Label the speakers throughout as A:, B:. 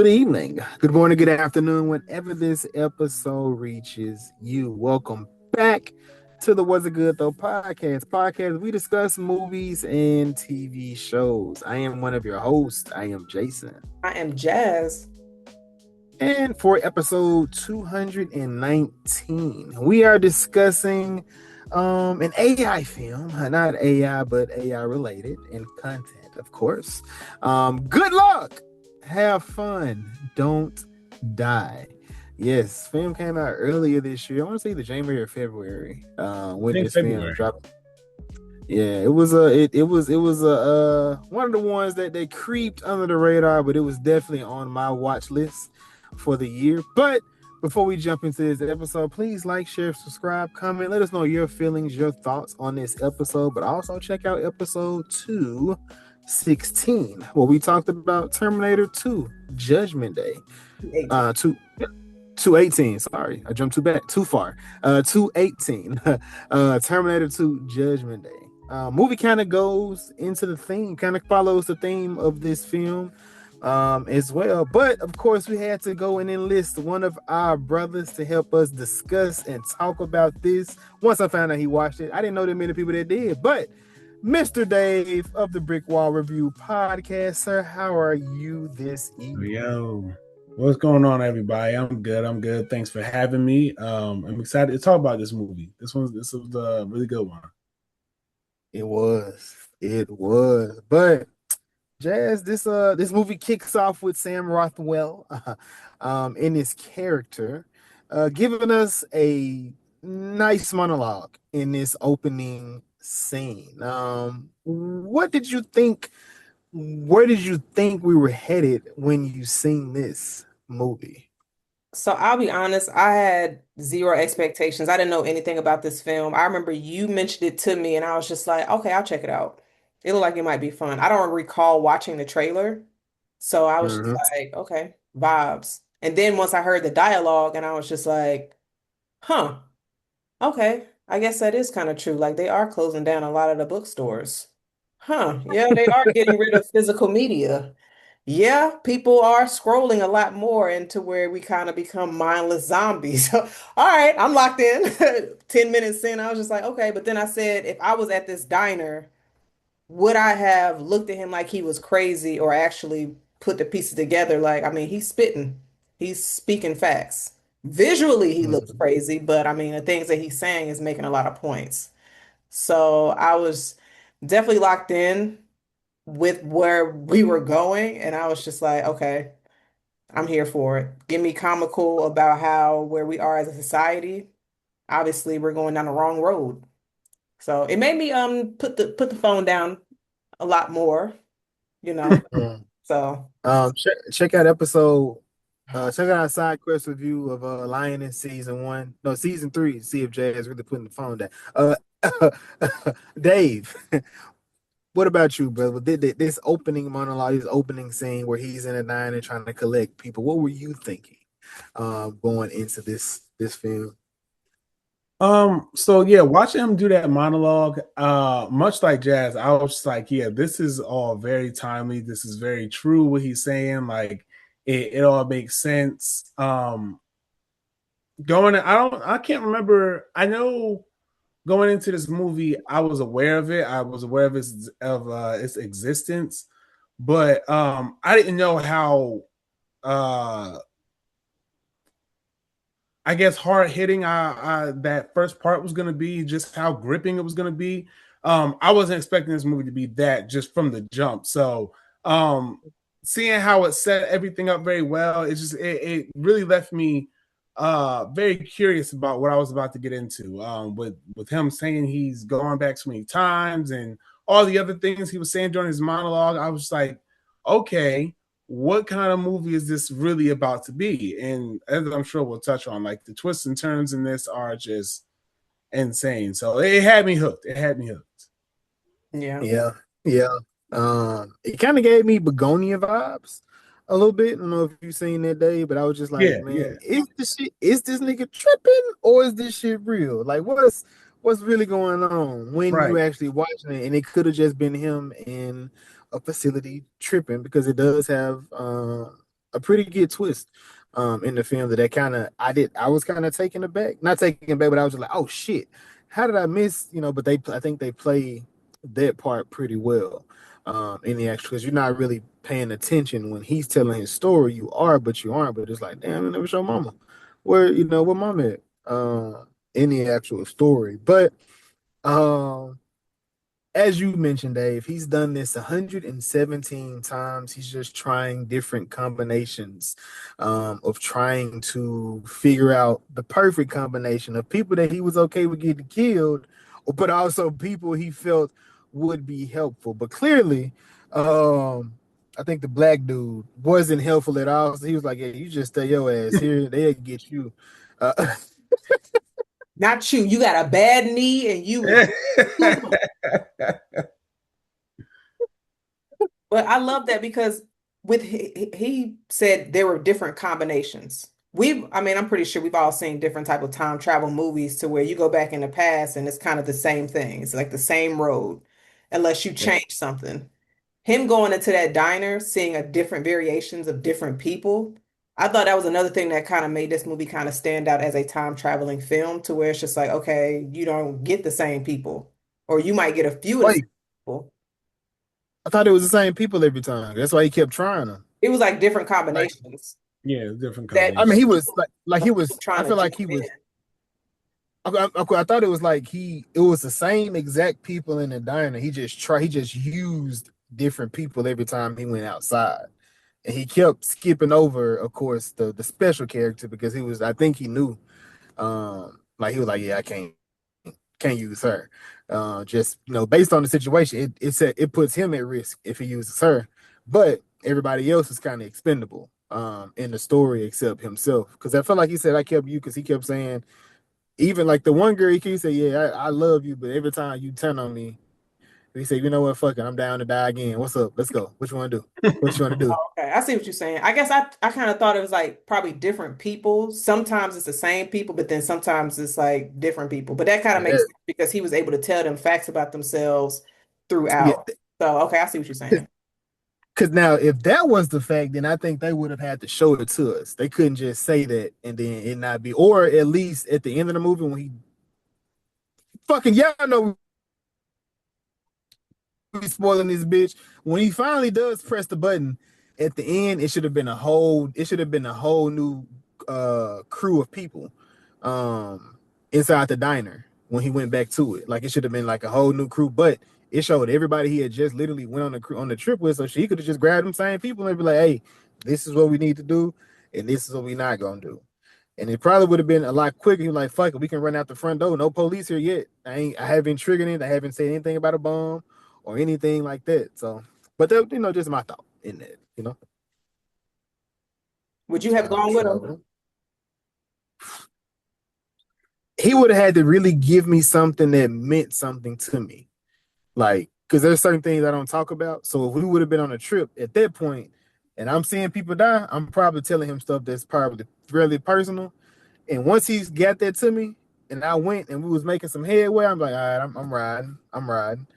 A: Good evening, good morning, good afternoon, whenever this episode reaches you. Welcome back to the Was It Good Though podcast. Podcast, we discuss movies and TV shows. I am one of your hosts. I am Jason.
B: I am Jazz.
A: And for episode 219, we are discussing an AI film, not AI, but AI related and content, of course. Good luck, have fun, don't die. Yes, film came out earlier this year. I want to say the January or February.
C: I
A: When
C: think
A: this film
C: February.
A: dropped. Yeah, it was one of the ones that they creeped under the radar, but it was definitely on my watch list for the year. But before we jump into this episode, please like, share, subscribe, comment. Let us know your feelings, your thoughts on this episode. But also check out episode 216, where we talked about Terminator 2 Judgment Day. 218. Sorry, I jumped too far. 218. Terminator 2 Judgment Day. Movie kind of goes into the theme, kind of follows the theme of this film as well. But of course, we had to go and enlist one of our brothers to help us discuss and talk about this. Once I found out he watched it, I didn't know there many people that did, but Mr. Dave of the Brickwall Review podcast, sir, how are you this evening?
C: Yo, what's going on, everybody? I'm good. I'm good. Thanks for having me. I'm excited to talk about this movie. This was a really good one.
A: It was. But Jazz, this movie kicks off with Sam Rothwell in his character, giving us a nice monologue in this opening scene. What did you think? Where did you think we were headed when you seen this movie?
B: So I'll be honest, I had zero expectations. I didn't know anything about this film. I remember you mentioned it to me and I was just like, okay, I'll check it out. It looked like it might be fun. I don't recall watching the trailer. So I was just
A: Mhm.
B: like, okay, vibes. And then once I heard the dialogue and I was just like, huh, okay, I guess that is kind of true. Like they are closing down a lot of the bookstores. Huh, yeah, they are getting rid of physical media. Yeah, people are scrolling a lot more into where we kind of become mindless zombies. All right, I'm locked in. 10 minutes in, I was just like, okay. But then I said, if I was at this diner, would I have looked at him like he was crazy or actually put the pieces together? Like, I mean, he's spitting, he's speaking facts. Visually, he looks
A: Mhm.
B: crazy, but I mean, the things that he's saying is making a lot of points. So I was definitely locked in with where we were going, and I was just like, okay, I'm here for it. Give me comical about how where we are as a society. Obviously, we're going down the wrong road. So it made me put the phone down a lot more, you know. So
A: Check out episode. Check out our side quest review of Lioness season 1. No, season 3. See if Jay is really putting the phone down. Dave, what about you, brother? This opening monologue, this opening scene where he's in a diner trying to collect people. What were you thinking, going into this film?
C: So yeah, watching him do that monologue, much like Jazz, I was just like, yeah, this is all very timely. This is very true what he's saying. Like it all makes sense. I can't remember. I know going into this movie, I was aware of it. I was aware of its existence, but I didn't know how uh I guess hard hitting that first part was going to be, just how gripping it was going to be. I wasn't expecting this movie to be that just from the jump. So um, seeing how it set everything up very well, it really left me very curious about what I was about to get into. With him saying he's gone back so many times and all the other things he was saying during his monologue, I was like, okay, what kind of movie is this really about to be? And as I'm sure we'll touch on, like the twists and turns in this are just insane. So it had me hooked. It had me hooked.
B: yeah.
A: Yeah, yeah. It kind of gave me Begonia vibes a little bit. I don't know if you've seen that day, but I was just like,
C: Yeah, yeah,
A: man, is this nigga tripping or is this shit real? Like, what's really going on when you
C: right.
A: actually watching it? And it could have just been him in a facility tripping because it does have a pretty good twist in the film that kind of I was kind of taken aback, not taken aback, but I was just like, oh shit, how did I miss? But I think they play that part pretty well in the actual because you're not really paying attention when he's telling his story. You are, but you aren't. But it's like, damn, I never show mama where mama at in the actual story. But um as you mentioned, Dave, he's done this 117 times. He's just trying different combinations of trying to figure out the perfect combination of people that he was okay with getting killed, but also people he felt would be helpful. But clearly, I think the black dude wasn't helpful at all. So he was like, "Yeah, you just stay your ass here. They'll get you." Uh,
B: Not you. You got a bad knee and you is. But I love that because he said there were different combinations. I mean, I'm pretty sure we've all seen different type of time travel movies to where you go back in the past and it's kind of the same thing. It's like the same road, unless you
A: yeah.
B: change something. Him going into that diner, seeing a different variations of different people, I thought that was another thing that kind of made this movie kind of stand out as a time traveling film to where it's just like, okay, you don't get the same people, or you might get a few of the same
A: Wait,
B: people.
A: I thought it was the same people every time. That's why he kept trying them.
B: It was like different
C: Like,
B: combinations
C: yeah, different
B: that
A: I mean,
C: combinations.
A: he was like he was. I
B: trying to
A: feel like
B: jump
A: he
B: in.
A: was. I thought it was like it was the same exact people in the diner. He just used different people every time he went outside, and he kept skipping over, of course, the special character because he was. I think he knew. Like he was like, yeah, I can't use her. Just based on the situation, it puts him at risk if he uses her, but everybody else is kind of expendable in the story except himself. Because I felt like he said I kept you because he kept saying even like the one girl he kept saying, yeah, I love you, but every time you turn on me, he said, you know what, fuck it, I'm down to die again. What's up? Let's go. What you want to do? What you want to do?
B: Okay, I see what you're saying. I guess I kind of thought it was like probably different people. Sometimes it's the same people, but then sometimes it's like different people. But that kind of
A: Yeah,
B: makes sense because he was able to tell them facts about themselves
A: yeah.
B: throughout. So, okay, I see what you're saying.
A: Because now, if that was the fact, then I think they would have had to show it to us. They couldn't just say that and then it not be, or at least at the end of the movie when he fucking y'all know we spoiling this bitch. When he finally does press the button at the end, it should have been a whole new crew of people inside the diner when he went back to it. Like it should have been like a whole new crew, but it showed everybody he had just literally went on the trip with, so she could have just grabbed them same people and be like, "Hey, this is what we need to do, and this is what we're not gonna do." And it probably would have been a lot quicker. He was like, "Fuck it, we can run out the front door. No police here yet. I haven't triggered it. I haven't said anything about a bomb or anything like that." So, but that, just my thought in that.
B: Would you have
A: Time
B: gone with him?
A: travel. He would have had to really give me something that meant something to me. Like, because there's certain things I don't talk about. So if we would have been on a trip at that point and I'm seeing people die, I'm probably telling him stuff that's probably really personal. And once he's got that to me and I went and we was making some headway, I'm like, all right, I'm riding. I'm riding.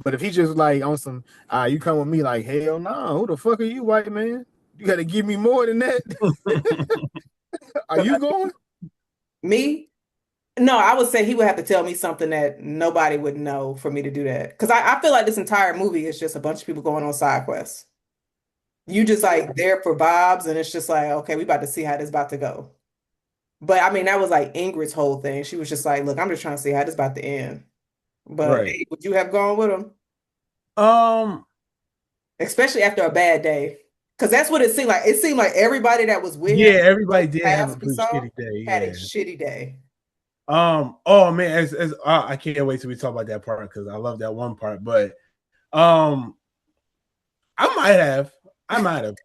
A: But if he just like on some, you come with me, like, hell no, who the fuck are you, white man? You got to give me more than that. Are you going?
B: Me? No, I would say he would have to tell me something that nobody would know for me to do that. Because I feel like this entire movie is just a bunch of people going on side quests. You just like there for vibes, and it's just like, okay, we about to see how this about to go. But I mean, that was like Ingrid's whole thing. She was just like, look, I'm just trying to see how this about to end. But
C: Right.
B: hey, would you have gone with him?
C: Um,
B: Especially after a bad day. Because that's what it seemed like. It seemed like everybody that was with him,
C: yeah, everybody
B: those
C: did have a
B: past we
C: pretty
B: saw,
C: shitty day.
B: had a
C: Yeah.
B: shitty day.
C: Oh man, as I can't wait till we talk about that part because I love that one part. But um, I might have. I might have.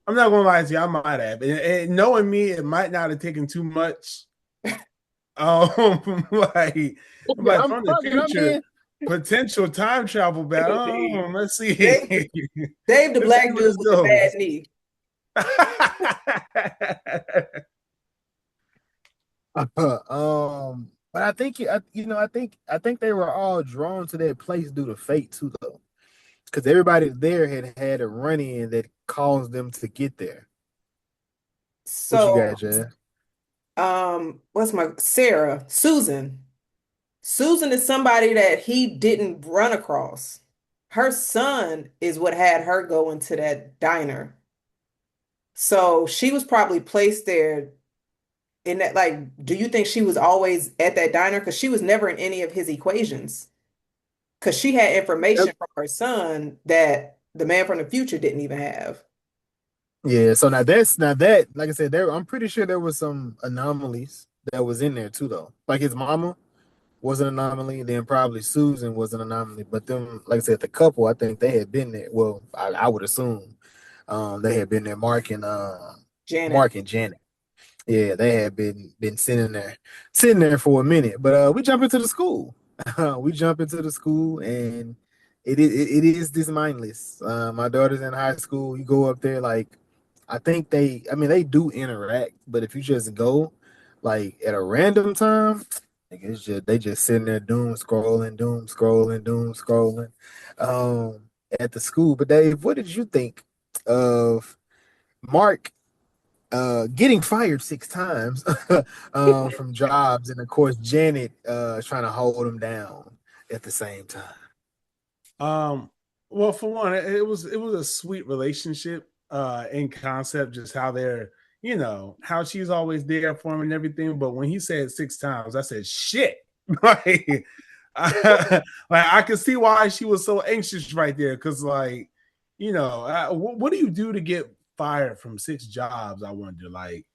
C: I'm not gonna lie to you. I might have. And knowing me, it might not have taken too much. like,
A: Yeah,
C: like
A: I'm
C: from the
A: fucking. I
C: future,
A: mean,
C: potential time travel back. Oh, let's see.
B: Dave, Dave the
C: Let's see
B: black
C: where
B: dude
C: this
B: with the
C: goes.
B: bad knee.
A: but I think I think they were all drawn to that place due to fate too, though, because everybody there had a run in that caused them to get there. What you
B: So,
A: got, Jazz?
B: what's my Sarah, Susan. Susan is somebody that he didn't run across. Her son is what had her go into that diner. So she was probably placed there in that, like, do you think she was always at that diner? Because she was never in any of his equations. Because she had
A: Yep.
B: information from her son that the man from the future didn't even have.
A: Yeah, so now that like I said, I'm pretty sure there was some anomalies that was in there too though. Like his mama was an anomaly, then probably Susan was an anomaly. But them, like I said, the couple, I think they had been there. Well, I would assume they had been there,
B: Janet.
A: Mark and Janet. Yeah, they had been sitting there for a minute. But we jump into the school. We jump into the school, and it is this mindless. My daughter's in high school. You go up there, like I mean, they do interact, but if you just go like at a random time, like it's just they just sitting there doom scrolling, doom scrolling, at the school. But Dave, what did you think of Mark getting fired 6 times from jobs, and of course Janet trying to hold him down at the same time.
C: Um, well, for one, it was a sweet relationship in concept, just how they're, how she's always there for him and everything. But when he said 6 times, I said shit. like, like I could see why she was so anxious right there, because what do you do to get fired from 6 jobs? I wonder, like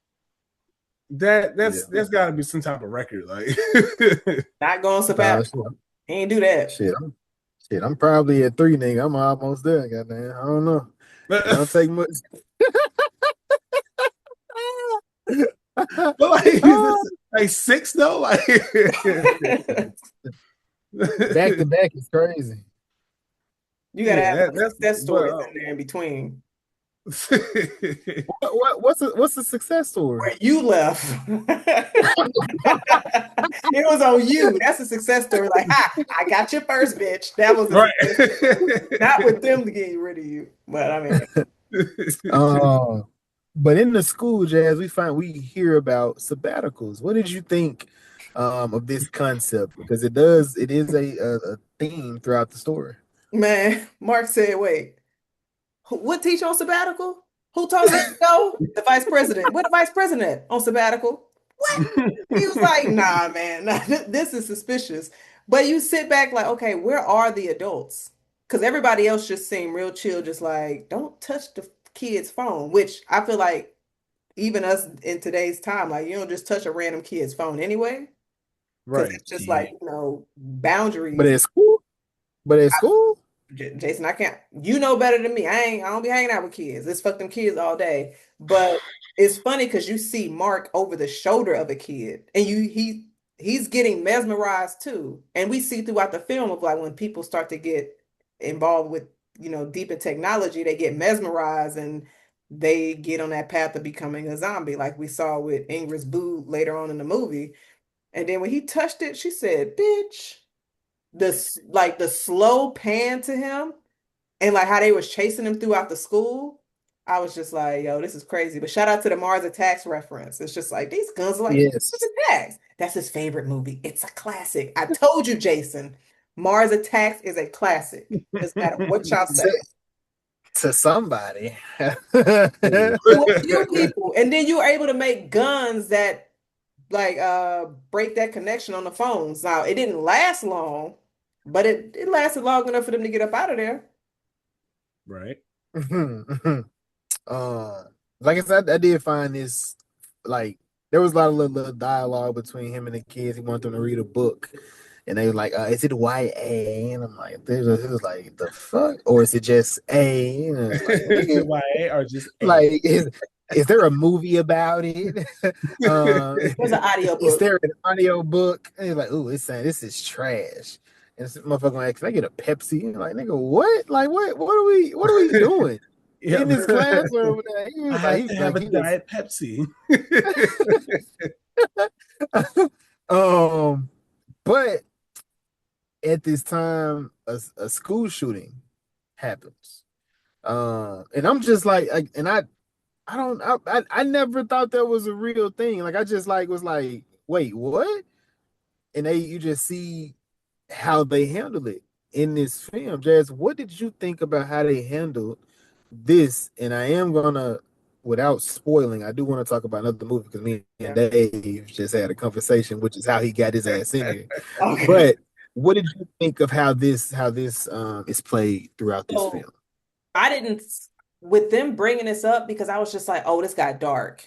C: that.
A: Yeah,
C: That's got to be some type of record, like.
B: Not going
A: nah,
B: sabbatical. He ain't do that.
A: shit, I'm probably at 3, nigga. I'm almost there, goddamn. I don't know. It don't take much.
C: But like, is this like 6 though? Like,
A: Back to back is crazy.
B: You gotta
C: yeah,
B: have some
C: that's
B: success
C: but
B: stories in there in between.
A: What's a success story?
B: Where you left. It was on you. That's a success story. Like, ha, I got you first, bitch. That was a
C: right.
B: success story. Not with them to get rid of you. But I mean,
A: Uh, but in the school, Jazz, we hear about sabbaticals. What did you think of this concept? Because it is a theme throughout the story.
B: man, Mark said, wait, what teacher on sabbatical? Who told you to go? The vice president. What the vice president on sabbatical? What? He was like, nah, man, nah, this is suspicious. But you sit back like, okay, where are the adults? Because everybody else just seemed real chill, just like, don't touch the kid's phone, which I feel like even us in today's time, like, you don't just touch a random kid's phone anyway. Because
C: Right.
B: it's just like,
C: Yeah.
A: But
B: boundaries.
A: at school, but at school,
B: Jason, I can't. You know better than me. I don't be hanging out with kids. Let's fuck them kids all day. But it's funny because you see Mark over the shoulder of a kid, and he's getting mesmerized too. And we see throughout the film of like when people start to get involved with deep in technology, they get mesmerized and they get on that path of becoming a zombie, like we saw with Ingrid's boo later on in the movie. And then when he touched it, she said, "Bitch." The slow pan to him and like how they was chasing him throughout the school, I was just like, yo, this is crazy. But shout out to the Mars Attacks reference. It's just like these guns are like
A: yes,
B: Mars Attacks. That's his favorite movie. It's a classic. I told you, Jason. Mars Attacks is a classic. Doesn't matter what y'all say.
A: to somebody.
B: To a few people, and then you were able to make guns that like break that connection on the phones. Now it didn't last long, but it lasted long enough for them to get up out of there.
C: Right.
A: uh, like I said, I did find this like there was a lot of little dialogue between him and the kids. He wanted them to read a book, and they were like, "Is it YA?" And I'm like, it was like, "The fuck?" Or is it just A? And it's like, nigga,
C: YA or just A?
A: like is there a movie about it? uh,
B: There's an audio
A: is
B: book.
A: there an audio book? And he's like, "Ooh, it's saying this is trash." And this motherfucker like, "Can I get a Pepsi?" And like, nigga, what? Like, what are we doing
C: Yep.
A: in this class? Or he
C: I
A: was like,
C: have to have a
A: he was,
C: Diet Pepsi.
A: but at this time, a school shooting happens. And I'm just like, and I I don't I never thought that was a real thing. Like I just like was like, wait, what? And they you just see how they handle it in this film. Jazz, what did you think about how they handled this? And I am gonna, without spoiling, I do want to talk about another movie because me and
B: Yeah.
A: Dave just had a conversation, which is how he got his ass in here.
B: Okay.
A: But what did you think of how this is played throughout this
B: So
A: film?
B: I didn't, with them bringing this up because I was just like, oh, this got dark.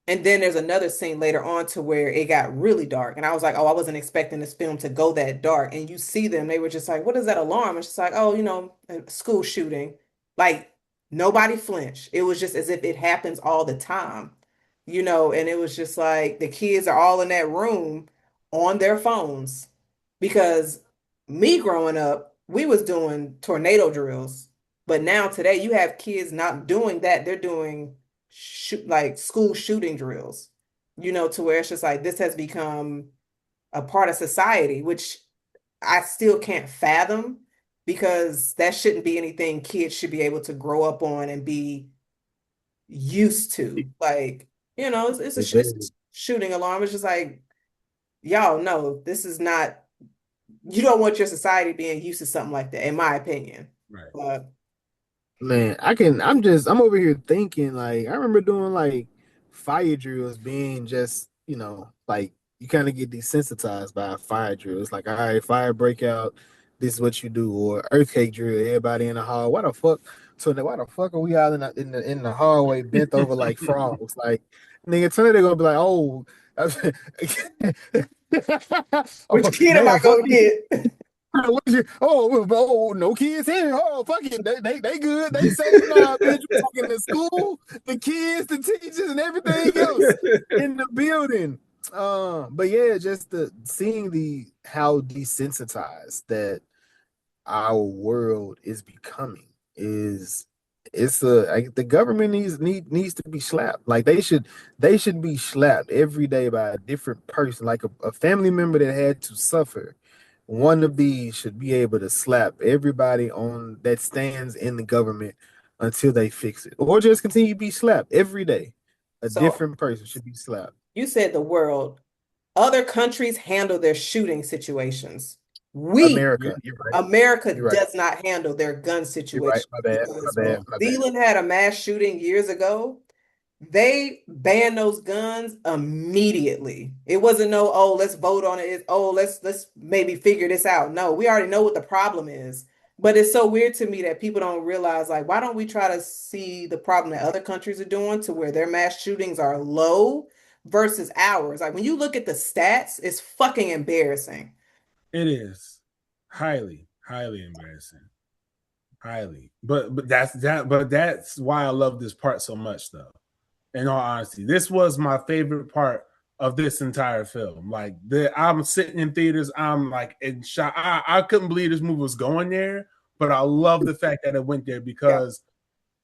B: And then there's another scene later on to where it got really dark. And I was like, oh, I wasn't expecting this film to go that dark. And you see them, they were just like, what is that alarm? It's just like, oh, a school shooting. Like nobody flinched. It was just as if it happens all the time, and it was just like the kids are all in that room on their phones because me growing up, we was doing tornado drills. But now today you have kids not doing that. They're doing like school shooting drills, to where it's just like this has become a part of society, which I still can't fathom because that shouldn't be anything kids should be able to grow up on and be used to. Like, it's a
A: Exactly.
B: shooting alarm. It's just like, y'all know this is not, you don't want your society being used to something like that, in my opinion.
C: Right.
B: But
A: Man, I'm over here thinking like I remember doing like fire drills being just, like you kind of get desensitized by a fire drill. It's like, all right, fire breakout, this is what you do, or earthquake drill, everybody in the hall. Why the fuck? So then why the fuck are we all in the hallway bent over like frogs? Like nigga, tonight they're gonna be like, oh, oh
B: which kid am I
A: damn, fuck
B: gonna get?
A: Oh, no kids here. Oh, fuck it. They good. They safe now, bitch. We talking the school, the kids, the teachers, and everything else in the building. But yeah, just the seeing the how desensitized that our world is becoming is the government needs to be slapped. Like they should be slapped every day by a different person, like a family member that had to suffer. One of these should be able to slap everybody on that stands in the government until they fix it, or just continue to be slapped every day. A
B: So
A: different person should be slapped.
B: you said the world. Other countries handle their shooting situations. We,
C: Yeah.
A: America, you're right.
B: America,
A: You're right.
B: does not handle their gun
A: You're right.
B: situation
A: My bad. My
B: because when
A: bad.
B: New
A: My bad.
B: Zealand had a mass shooting years ago, they banned those guns immediately. It wasn't no, oh, let's vote on it. It's, oh, let's maybe figure this out. No, we already know what the problem is. But it's so weird to me that people don't realize, like, why don't we try to see the problem that other countries are doing to where their mass shootings are low versus ours? Like when you look at the stats, it's fucking embarrassing.
C: It is highly, highly embarrassing. Highly. But that's why I love this part so much though. In all honesty. This was my favorite part of this entire film. Like I'm sitting in theaters, I'm like in shock. I couldn't believe this movie was going there, but I love the fact that it went there
B: Yeah.
C: because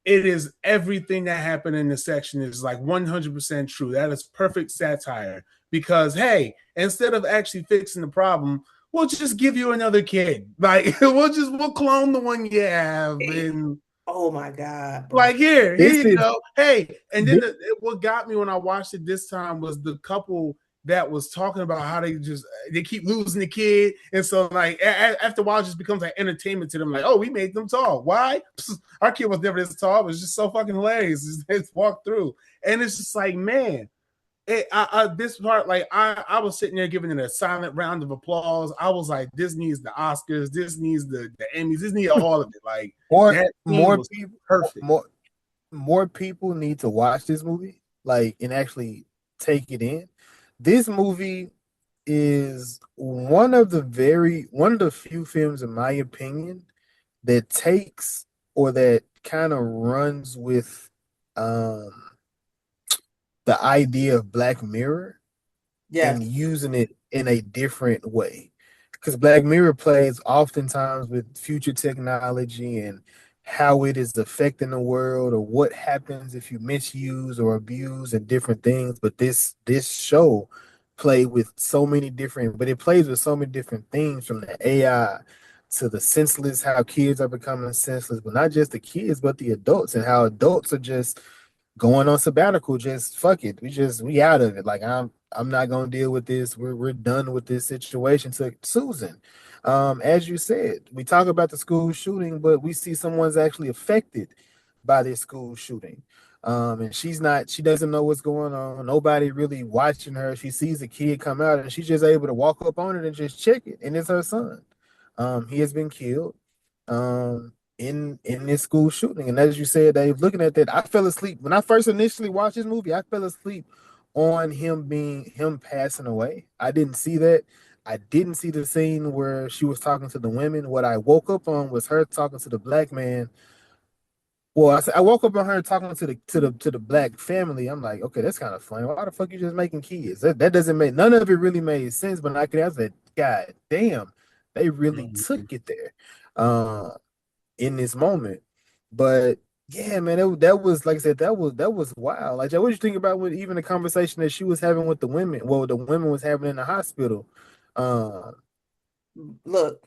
C: it is everything that happened in this section is like 100% true. That is perfect satire because hey, instead of actually fixing the problem, we'll just give you another kid. Like we'll clone the one you have and
B: Oh my God, bro.
C: like here
A: This
C: you
A: is
C: go. Hey, and then
A: this,
C: what got me when I watched it this time was the couple that was talking about how they keep losing the kid, and so like after a while, it just becomes like entertainment to them. Like, oh, we made them tall. Why? Our kid was never this tall. It was just so fucking hilarious. Just walk through, and it's just like, man, this part, like I was sitting there giving it a silent round of applause. I was like, this needs the Oscars, this needs the Emmys, this needs all of it. Like
A: more
C: that scene
A: more
C: was
A: people
C: perfect.
A: more people need to watch this movie, like, and actually take it in. This movie is one of the few films, in my opinion, that takes or that kind of runs with um the idea of Black Mirror
B: Yes.
A: and using it in a different way. Because Black Mirror plays oftentimes with future technology and how it is affecting the world or what happens if you misuse or abuse and different things. But this show but it plays with so many different things from the AI to the senseless, how kids are becoming senseless, but not just the kids, but the adults and how adults are just going on sabbatical. Just fuck it. We out of it. Like I'm not gonna deal with this. We're done with this situation. To Susan, as you said, we talk about the school shooting, but we see someone's actually affected by this school shooting. And she's not. She doesn't know what's going on. Nobody really watching her. She sees a kid come out, and she's just able to walk up on it and just check it. And it's her son. He has been killed. In this school shooting. And as you said, Dave, looking at that, I fell asleep when I first initially watched this movie. I fell asleep on him passing away. I didn't see that. I didn't see the scene where she was talking to the women. What I woke up on was her talking to the black man. Well, I woke up on her talking to the black family. I'm like, okay, that's kind of funny. Why the fuck you just making kids? That doesn't make none of it really made sense. But I was like, God damn, they really
C: Mhm.
A: took it there. Uh, in this moment. But yeah, man, that was like I said, that was wild. Like, what did you think about when even the conversation that she was having with the women? Well, the women was having in the hospital. Uh,
B: Look,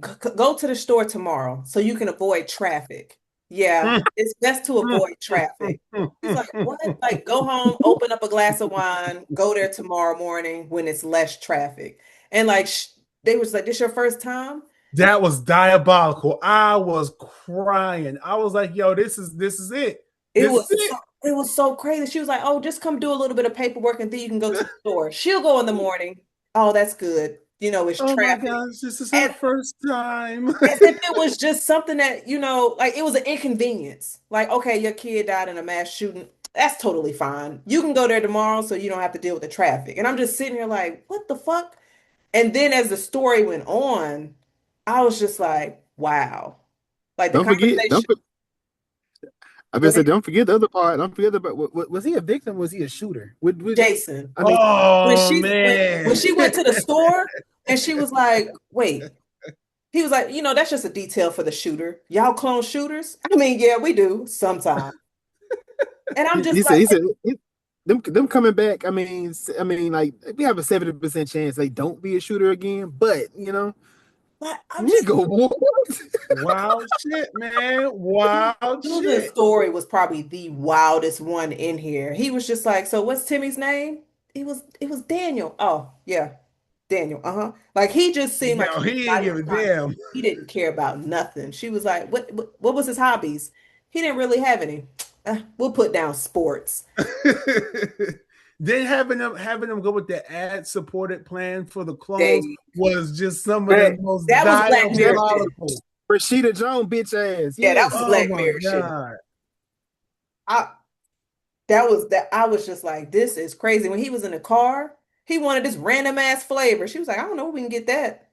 B: go to the store tomorrow so you can avoid traffic. Yeah, it's best to avoid traffic. He's like, what? Like, go home, open up a glass of wine, go there tomorrow morning when it's less traffic. And like, they was like, this your first time?
C: That was diabolical. I was crying. I was like, "Yo, this is it.
B: It
C: This
B: was
C: is
B: so,
C: it."
B: it was so crazy. She was like, "Oh, just come do a little bit of paperwork and then you can go to the store." She'll go in the morning. Oh, that's good. It's
C: Oh my
B: traffic.
C: gosh, this is her
B: And
C: first time.
B: as if it was just something that, like it was an inconvenience. Like, okay, your kid died in a mass shooting. That's totally fine. You can go there tomorrow so you don't have to deal with the traffic. And I'm just sitting here like, what the fuck? And then as the story went on, I was just like, wow. Like the
A: don't forget, don't.
B: conversation.
A: I
B: Go
A: been
B: ahead,
A: said, don't forget the other part. Don't forget about was he a victim? Was he a shooter?
B: Jason.
A: I mean,
B: When
C: Oh
B: she when
C: man.
B: she went to the store and she was like, wait, he was like, that's just a detail for the shooter. Y'all clone shooters? I mean, yeah, we do sometimes. And I'm just like,
A: them coming back. I mean, like we have a 70% chance they don't be a shooter again. But
B: I'm just
A: nigga, what?
C: Wild shit, man. Wild
B: Susan's
C: shit.
B: story was probably the wildest one in here. He was just like, so what's Timmy's name? It was Daniel. Oh, yeah. Daniel. Uh-huh. Like he just seemed like
C: Yo,
B: he was
C: he
B: not
C: didn't
B: even
C: give a
B: trying.
C: damn.
B: He didn't care about nothing. She was like, what was his hobbies? He didn't really have any. We'll put down sports.
C: Then having them go with the ad supported plan for the clones
B: They
C: was just some of the
A: That
C: most
B: that was Black Mirror shit.
C: diabolical.
A: Rashida Jones bitch ass.
B: Yeah, that was
A: Yes.
C: Oh
B: Black
C: my
B: Mirror shit.
C: god.
B: I that I was just like, this is crazy. When he was in the car, he wanted this random ass flavor. She was like, I don't know where we can get that.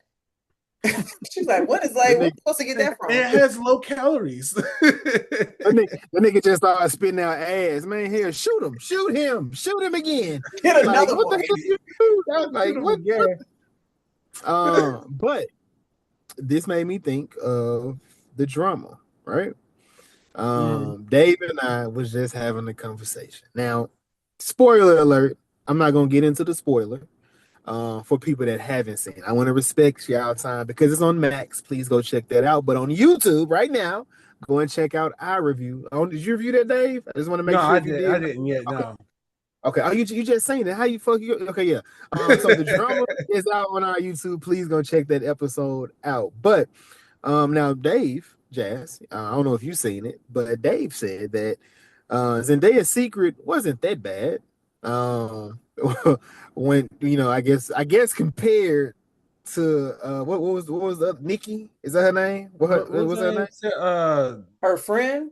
B: She's like, what is
A: That
B: like, where
A: nigga,
B: you supposed to get
C: And
B: that from?
C: it has low calories.
A: that nigga just started spitting out ass. Man, here, shoot him again.
B: Get
A: Like,
B: another
A: what the
B: one.
A: hell you do? I was
C: Shoot
A: like,
C: him
A: what?
C: again.
A: But this made me think of the drama, right?
C: Mm.
A: Dave and I was just having a conversation. Now, spoiler alert, I'm not gonna get into the spoiler for people that haven't seen. I want to respect y'all time because it's on Max. Please go check that out. But on YouTube right now, go and check out our review. Oh, did you review that, Dave? I just want to
C: No,
A: make sure
C: I
A: if you
C: did. I
A: did.
C: didn't yet.
A: Okay.
C: No.
A: Okay. Oh, you just saying it. How you fuck you? Okay, yeah. So the drama is out on our YouTube. Please go check that episode out. But now Dave, Jazz, I don't know if you've seen it, but Dave said that Zendaya's secret wasn't that bad. Um, when I guess compared to what was the Nikki? Is that her name? What
C: What's
A: was her name?
C: her name?
B: Her friend?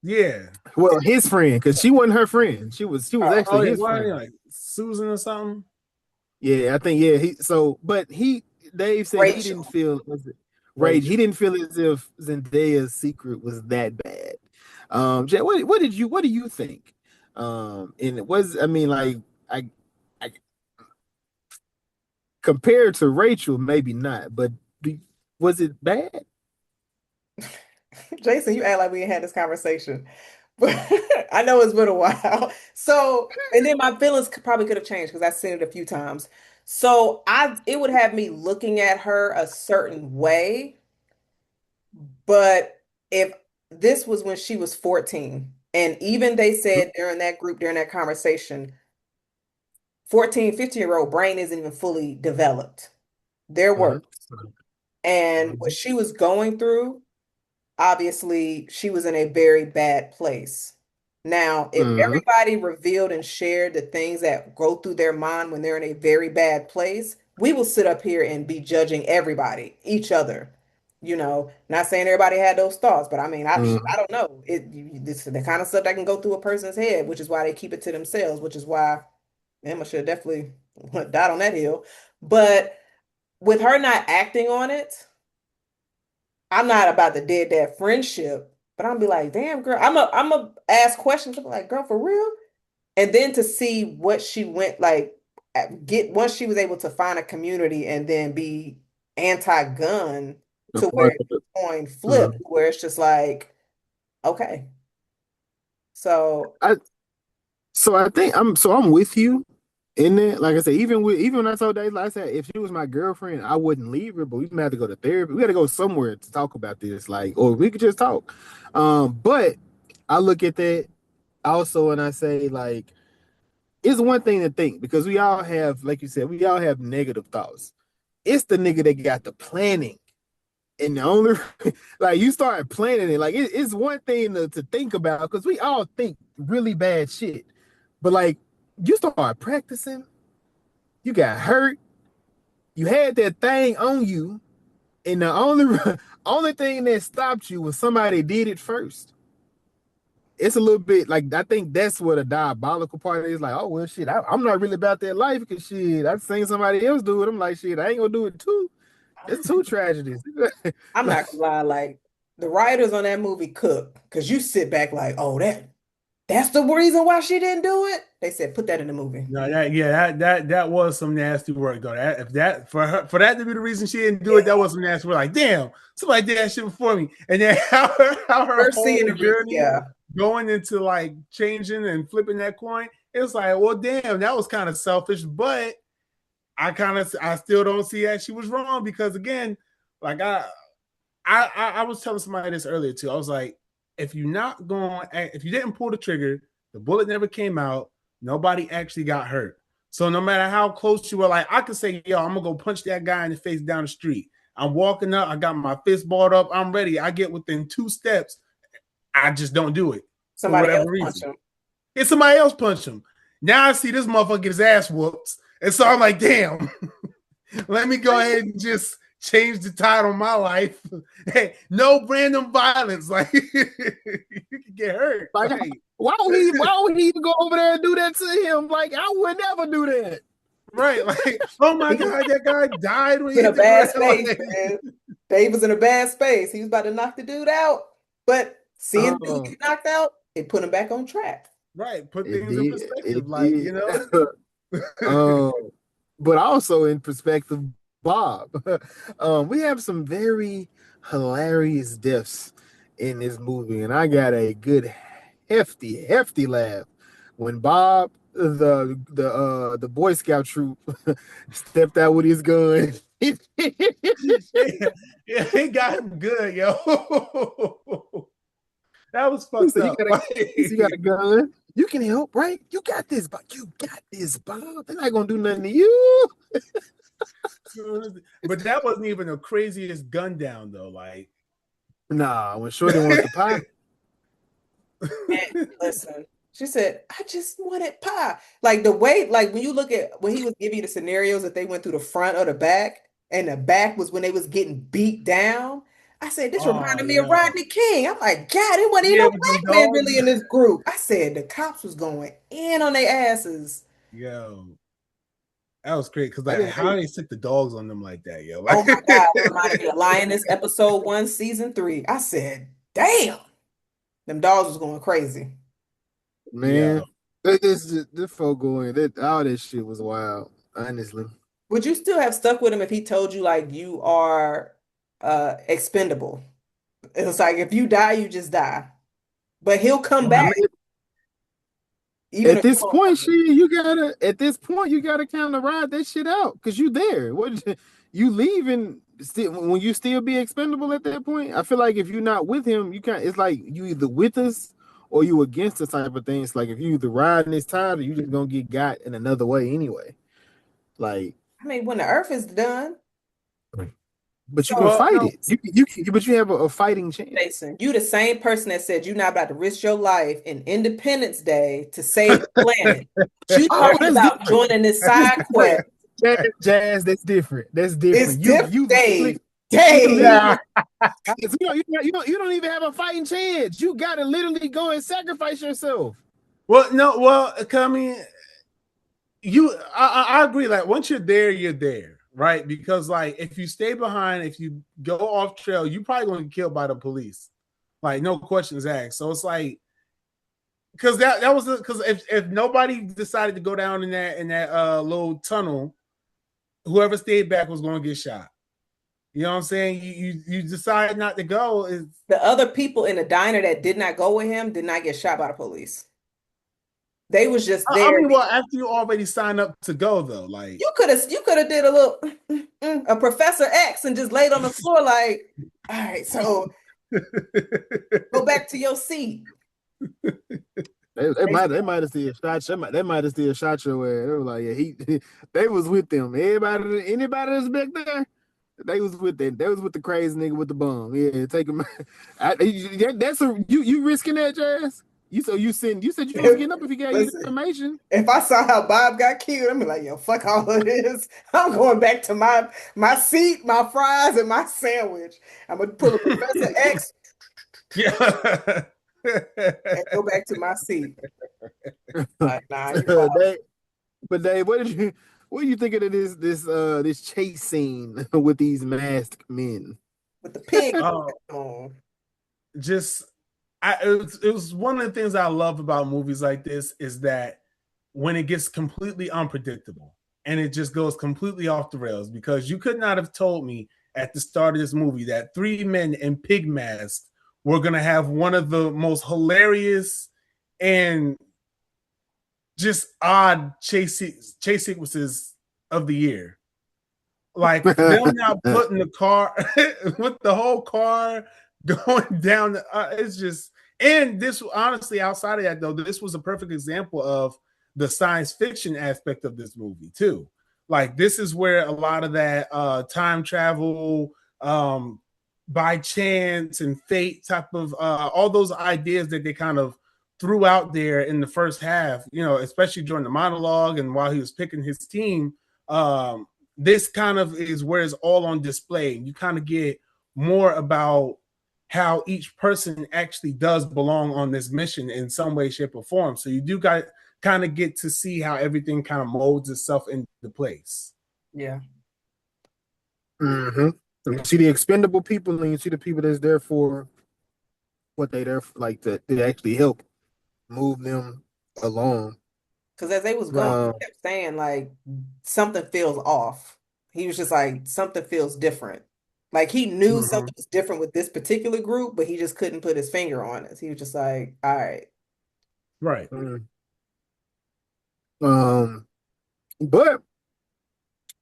C: Yeah.
A: Well, his friend, because she wasn't her friend. She was
B: Oh,
C: Oh
A: actually
C: yeah,
A: his
C: what
A: friend.
C: like Susan or something?
A: Yeah, I think yeah. But Dave said he didn't
B: Rachel.
A: feel
C: Rachel.
A: he didn't feel as if Zendaya's secret was that bad. Jay, what do you think? And it was I mean like I, I compared to Rachel, maybe not, but was it bad?
B: Jason, you act like we ain't had this conversation. But I know it's been a while. So, and then my feelings probably could have changed because I've seen it a few times. So it would have me looking at her a certain way. But if this was when she was 14. And even they said during that group, during that conversation, 14, 15-year-old brain isn't even fully developed. Their
A: Mhm.
B: work. And what
A: Mhm.
B: she was going through, obviously, she was in a very bad place. Now, if
A: Mhm.
B: everybody revealed and shared the things that go through their mind when they're in a very bad place, we will sit up here and be judging everybody, each other. Not saying everybody had those thoughts, but I mean, I
A: Mhm.
B: don't know. This is the kind of stuff that can go through a person's head, which is why they keep it to themselves, which is why Emma should have definitely died on that hill. But with her not acting on it, I'm not about to dead that friendship, but I'm be like, damn girl, I'm a ask questions. I'm like, girl, for real? And then to see what she went like, get once she was able to find a community and then be anti-gun
A: A
B: to
A: part
B: where
A: of it.
B: the coin flipped,
A: Mhm.
B: where it's just like, okay, so
A: I I'm with you in that. Like I said, even when I told Dave, like I said, if she was my girlfriend, I wouldn't leave her, but we might have to go to therapy. We got to go somewhere to talk about this, like, or we could just talk. But I look at that also and I say, like, it's one thing to think because we all have, like you said, we all have negative thoughts. It's the nigga that got the planning. And the only like you start planning it, like it's one thing to think about because we all think really bad shit. But like you start practicing, you got hurt, you had that thing on you, and the only only thing that stopped you was somebody did it first. It's a little bit like I think that's what a diabolical part is. Like, oh well, shit, I'm not really about that life because shit, I've seen somebody else do it. I'm like, shit, I ain't gonna do it too. It's two tragedies.
B: I'm
A: Like,
B: not gonna lie, like the writers on that movie cook because you sit back like, oh, that's the reason why she didn't do it. They said put that in the movie.
C: No, that was some nasty work though. That if that for that to be the reason she didn't do it, that was some nasty work. Like, damn, somebody did that shit before me. And then how her
B: First
C: whole
B: seeing
C: journey
B: yeah.
C: going into like changing and flipping that coin, it was like, well, damn, that was kind of selfish, but I still don't see that she was wrong because again, like I was telling somebody this earlier too. I was like, if you didn't pull the trigger, the bullet never came out, nobody actually got hurt. So no matter how close you were, like I could say, yo, I'm gonna go punch that guy in the face down the street. I'm walking up, I got my fist balled up, I'm ready. I get within 2 steps, I just don't do it for
B: Somebody
C: whatever
B: else punch
C: reason.
B: him.
C: It's somebody else punch him. Now I see this motherfucker get his ass whooped. And so I'm like, damn, let me go ahead and just change the title of my life. Hey, no random violence. Like you can get hurt.
A: Like,
C: Like
A: why would he even go over there and do that to him? Like, I would never do that.
C: right. Like, oh my God, that guy died when he
B: In a
C: hit the
B: bad
C: ground.
B: space,
C: Like,
B: man. Dave was in a bad space. He was about to knock the dude out. But seeing the dude
A: Oh,
B: get knocked out, it put him back on track.
C: right. Put
A: it
C: things in
A: did.
C: perspective.
A: It
C: Like,
A: did.
C: you know.
A: um, but also in perspective, Bob. We have some very hilarious deaths in this movie, and I got a good hefty laugh when Bob, the Boy Scout troop, stepped out with his gun.
C: Yeah, yeah, he got him good, yo. That was fucked
A: So you
C: up.
A: got a you got a gun. You can help, right? You got this, Bob. You got this, Bob. They're not gonna do nothing to you.
C: But that wasn't even the craziest gun down though. Like,
A: Nah, when Shorty wants the pie,
B: And listen, she said, I just wanted pie. Like the way, like when you look at when he was giving you the scenarios that they went through the front or the back, and the back was when they was getting beat down. I said, this
C: oh
B: reminded me of
C: yo,
B: Rodney King. I'm like, God, it wasn't even
C: yeah,
B: no
C: with them
B: black man
C: dogs,
B: really in this group. I said the cops was going in on their asses.
C: yo, that was great because
A: I
C: like
A: didn't
C: how
A: know.
C: they stick the dogs on them like that, yo.
B: Oh
C: Like,
B: my God, it reminded me of Lioness episode 1, season 3. I said, damn, them dogs was going crazy.
A: Man,
C: yo,
A: this folk going that all this shit was wild. Honestly,
B: Would you still have stuck with him if he told you like you are expendable? It's like if you die, you just die. But he'll come
A: I
B: back
A: mean,
B: even
A: at
B: if you
A: this
B: don't
A: point,
B: come.
A: shit, you gotta at this point you gotta kind of ride that shit out because you there. What you leaving still when you still be expendable at that point? I feel like if you're not with him, you can't. It's like you either with us or you against the type of things. Like if you either riding this tide or you just gonna get got in another way anyway. Like,
B: I mean, when the earth is done,
A: but you can
B: so
C: Well,
A: fight
C: no.
A: it. But you have a fighting chance.
B: Jason, you the same person that said you're not about to risk your life in Independence Day to save the planet. But you
A: Oh,
B: talking
A: that's
B: about
A: different.
B: joining this
A: That's
B: side
A: different.
B: quest.
A: Jazz, that's different. That's
B: It's
A: different.
B: diff
A: You literally
B: Dave.
A: you can literally
B: Dave.
C: Nah.
A: go. You don't even have a fighting chance. You gotta literally go and sacrifice yourself.
C: Well, no. Well, I mean, I agree. Like once you're there, right? Because like if you stay behind, if you go off trail, you probably going to get killed by the police. Like no questions asked. So it's like because that was because if nobody decided to go down in that little tunnel, whoever stayed back was going to get shot. You know what I'm saying? You decide not to go. Is
B: The other people in the diner that did not go with him did not get shot by the police. They was just
C: I
B: there.
C: mean, well, after you already signed up to go, though, like
B: You could have did a little a Professor X and just laid on the floor like, all right, so go back to your seat.
A: They might have still shot you. They might have still shot your ass. They were like, yeah, he they was with them. Anybody that's back there, they was with them. They was with the crazy nigga with the bomb. Yeah, take him. That's a you risking that, Jazz. You said you was getting up if he gave you the
B: Listen,
A: information.
B: if I saw how Bob got killed, I'm like, yo, fuck all of this. I'm going back to my seat, my fries, and my sandwich. I'm gonna pull a Professor X
C: yeah.
B: and go back to my seat. Like, nah, you wild.
A: They, but Dave, what do you think of this chase scene with these masked men?
B: With the pig
C: Oh,
B: on.
C: just it was one of the things I love about movies like this is that when it gets completely unpredictable and it just goes completely off the rails because you could not have told me at the start of this movie that three men in pig masks were going to have one of the most hilarious and just odd chase sequences of the year. Like them not putting the car with the whole car going down. It's just, and this honestly, outside of that though, this was a perfect example of the science fiction aspect of this movie too. Like this is where a lot of that time travel, by chance and fate type of all those ideas that they kind of threw out there in the first half, you know, especially during the monologue and while he was picking his team. This kind of is where it's all on display. You kind of get more about how each person actually does belong on this mission in some way, shape, or form. So you do got kind of get to see how everything kind of molds itself into place.
B: Yeah.
A: Mm-hmm. You see the expendable people, and you see the people that's there for what they there for, like to actually help move them along.
B: Because as they was going, he
A: Um,
B: kept saying like something feels off. He was just like something feels different. Like he knew
A: mhm.
B: something was different with this particular group, but he just couldn't put his finger on it. He was just like, all right.
C: Right.
A: Mm. Um, but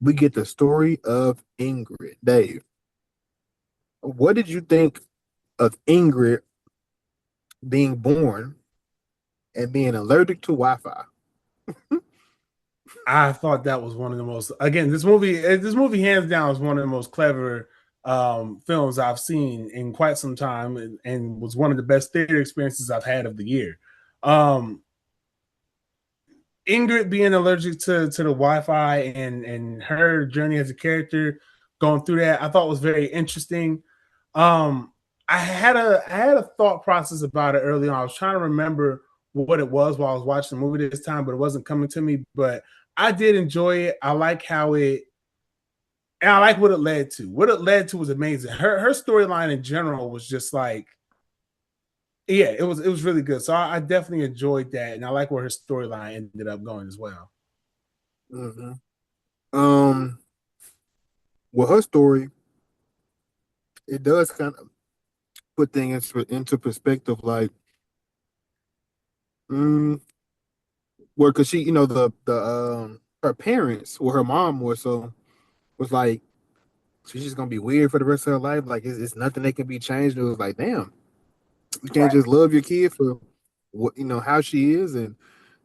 A: we get the story of Ingrid. Dave, what did you think of Ingrid being born and being allergic to Wi-Fi?
C: I thought that was one of the most, again, this movie hands down is one of the most clever films I've seen in quite some time, and was one of the best theater experiences I've had of the year. Um, Ingrid being allergic to the Wi-Fi and her journey as a character going through that, I thought was very interesting. Um, I had a thought process about it early on. I was trying to remember what it was while I was watching the movie this time, but it wasn't coming to me. But I did enjoy it. I like how it, and I like what it led to. What it led to was amazing. Her storyline in general was just like, yeah, it was really good. So I definitely enjoyed that, and I like where her storyline ended up going as well.
A: Mm-hmm. Um, well, her story, it does kind of put things into perspective, like, mm, well, because she, the her parents or her mom more so was like, she's just gonna be weird for the rest of her life. Like, it's nothing that can be changed. It was like, damn, you can't
B: Right.
A: just love your kid for what how she is, and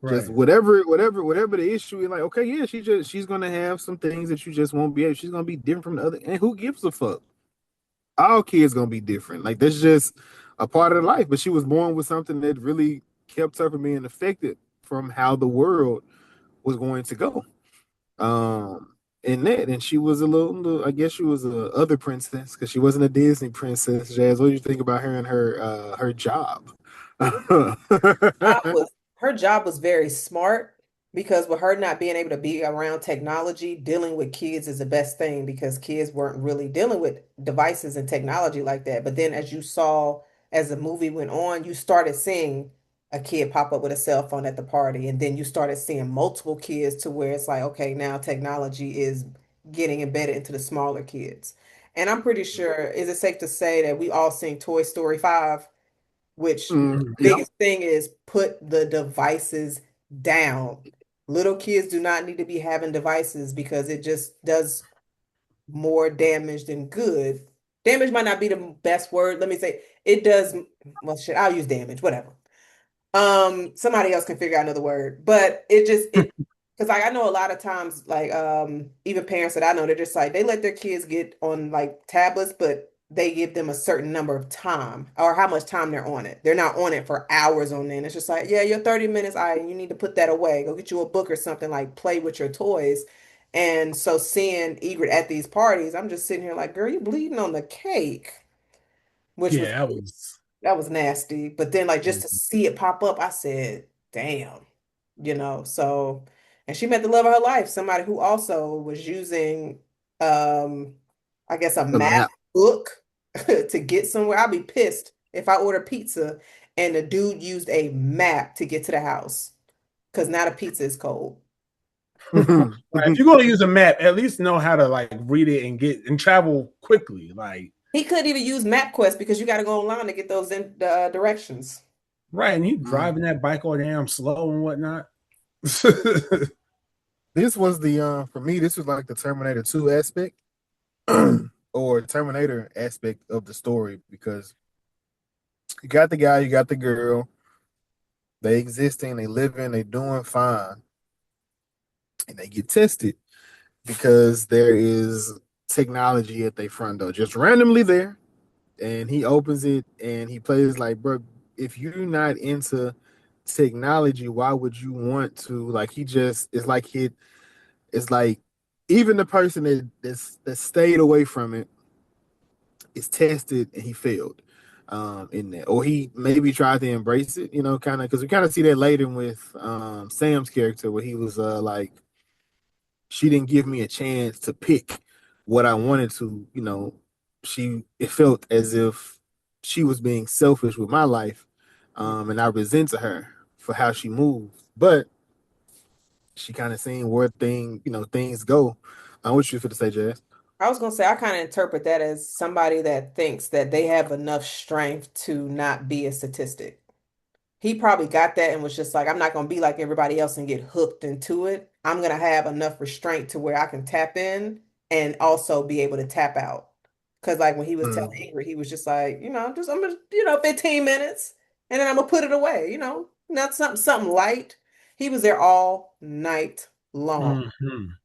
A: just
C: Right.
A: whatever the issue is. Like, okay, yeah, she's gonna have some things that you just won't be able. She's gonna be different from the other, and who gives a fuck? All kids gonna be different. Like that's just a part of life. But she was born with something that really kept her from being affected from how the world was going to go. In that, and she was a little I guess she was a other princess because she wasn't a Disney princess. Jazz, what do you think about her and her job?
B: job was Her job was very smart because with her not being able to be around technology, dealing with kids is the best thing because kids weren't really dealing with devices and technology like that. But then as you saw as the movie went on, you started seeing a kid pop up with a cell phone at the party, and then you started seeing multiple kids to where it's like, okay, now technology is getting embedded into the smaller kids. And I'm pretty sure, is it safe to say that we all seen Toy Story 5? Which
A: Yeah.
B: biggest thing is put the devices down. Little kids do not need to be having devices because it just does more damage than good. Damage might not be the best word. Let me say it does. Well, shit, I'll use damage, whatever. Somebody else can figure out another word, but it because like I know a lot of times like even parents that I know they're just like they let their kids get on like tablets, but they give them a certain number of time or how much time they're on it. They're not on it for hours on end. It's just like, yeah, you're 30 minutes. You need to put that away. Go get you a book or something like play with your toys. And so seeing Egret at these parties, I'm just sitting here like, girl, you bleeding on the cake, which was
C: Yeah, that was.
B: that was nasty. But then like just to
C: Mhm.
B: see it pop up, I said, damn, so and she met the love of her life, somebody who also was using um I guess a
A: The
B: map
A: map.
B: book to get somewhere. I'll be pissed if I order pizza and the dude used a map to get to the house because now the pizza is cold.
C: Right. If you're going to use a map, at least know how to like read it and get and travel quickly. Like,
B: He couldn't even use MapQuest because you got to go online to get those directions.
C: right, and you driving that bike all damn slow and whatnot.
A: This was the for me, this was like the Terminator 2 aspect or Terminator aspect of the story because you got the guy, you got the girl, they existing, they living, they doing fine, and they get tested because there is technology at their front door, just randomly there. And he opens it and he plays like, bro, if you're not into technology, why would you want to? Like, he just, it's like even the person that stayed away from it is tested and he failed in there, or he maybe tried to embrace it, kind of because we kind of see that later with Sam's character where he was like, she didn't give me a chance to pick what I wanted to, it felt as if she was being selfish with my life, and I resented her for how she moved, but she kind of seen where things go. What you for to say, Jazz?
B: I was gonna say I kind of interpret that as somebody that thinks that they have enough strength to not be a statistic. He probably got that and was just like, I'm not gonna be like everybody else and get hooked into it. I'm gonna have enough restraint to where I can tap in and also be able to tap out. Cause like when he was telling
A: Mm.
B: Ingrid, he was just like, just I'm gonna, 15 minutes and then I'm gonna put it away, not something light. He was there all night long.
C: Mhm.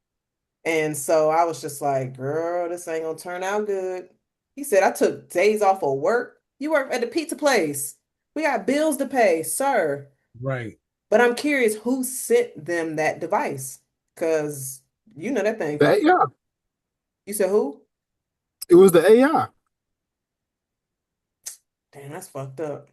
B: And so I was just like, girl, this ain't gonna turn out good. He said, I took days off of work. You work at the pizza place. We got bills to pay, sir.
C: Right.
B: But I'm curious who sent them that device. Because that thing
A: The
B: fucked.
A: AI.
B: You said who?
A: It was the AI.
B: Damn, that's fucked up.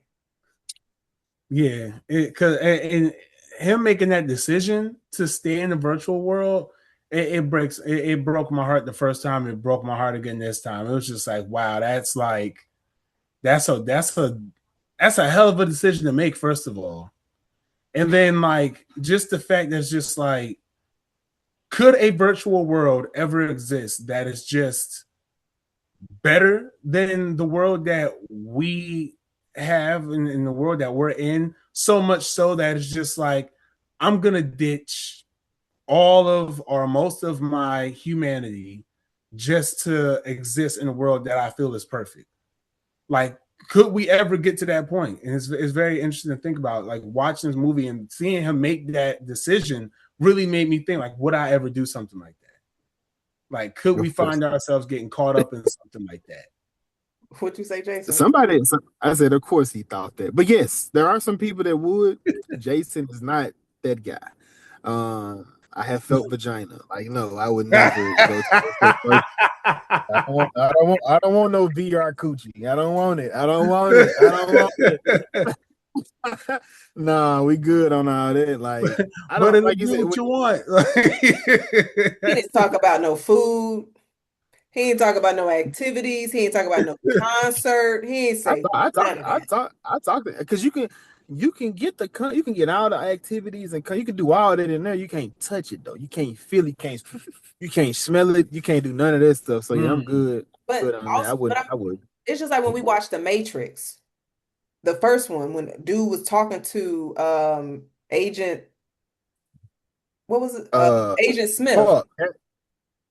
C: Yeah, because and him making that decision to stay in the virtual world, it broke my heart the first time. It broke my heart again this time. It was just like, wow, that's a that's a that's a hell of a decision to make, first of all. And then like just the fact that's just like, could a virtual world ever exist that is just better than the world that we have in the world that we're in? So much so that it's just like, I'm gonna ditch all of or most of my humanity just to exist in a world that I feel is perfect. Like, could we ever get to that point? And it's very interesting to think about. Like watching this movie and seeing him make that decision really made me think, like, would I ever do something like that? Like, could we
A: Of course.
C: find ourselves getting caught up in something like that?
B: What'd you say, Jason?
A: Somebody, I said, of course he thought that. But yes, there are some people that would. Jason is not that guy. I have felt vagina. Like, no, I would never go to that first. I don't want no VR coochie. I don't want it. I don't want it. I don't want it. Nah, we good on all that. Like, I
C: But
A: don't
C: it'll
A: like you
C: do
A: said.
C: what you want.
B: He didn't talk about no food. He ain't talk about no activities. He ain't talk about no concert. He ain't say none of that.
A: I talk because you can get you can get all the activities and you can do all that in there. You can't touch it though. You can't feel it. You can't smell it. You can't do none of that stuff. So yeah, I'm good. Good
B: But
A: on that.
B: also,
A: I would.
B: it's just like when we watched The Matrix, the first one, when dude was talking to Agent, what was it?
A: Uh,
B: Agent Smith.
A: Fuck.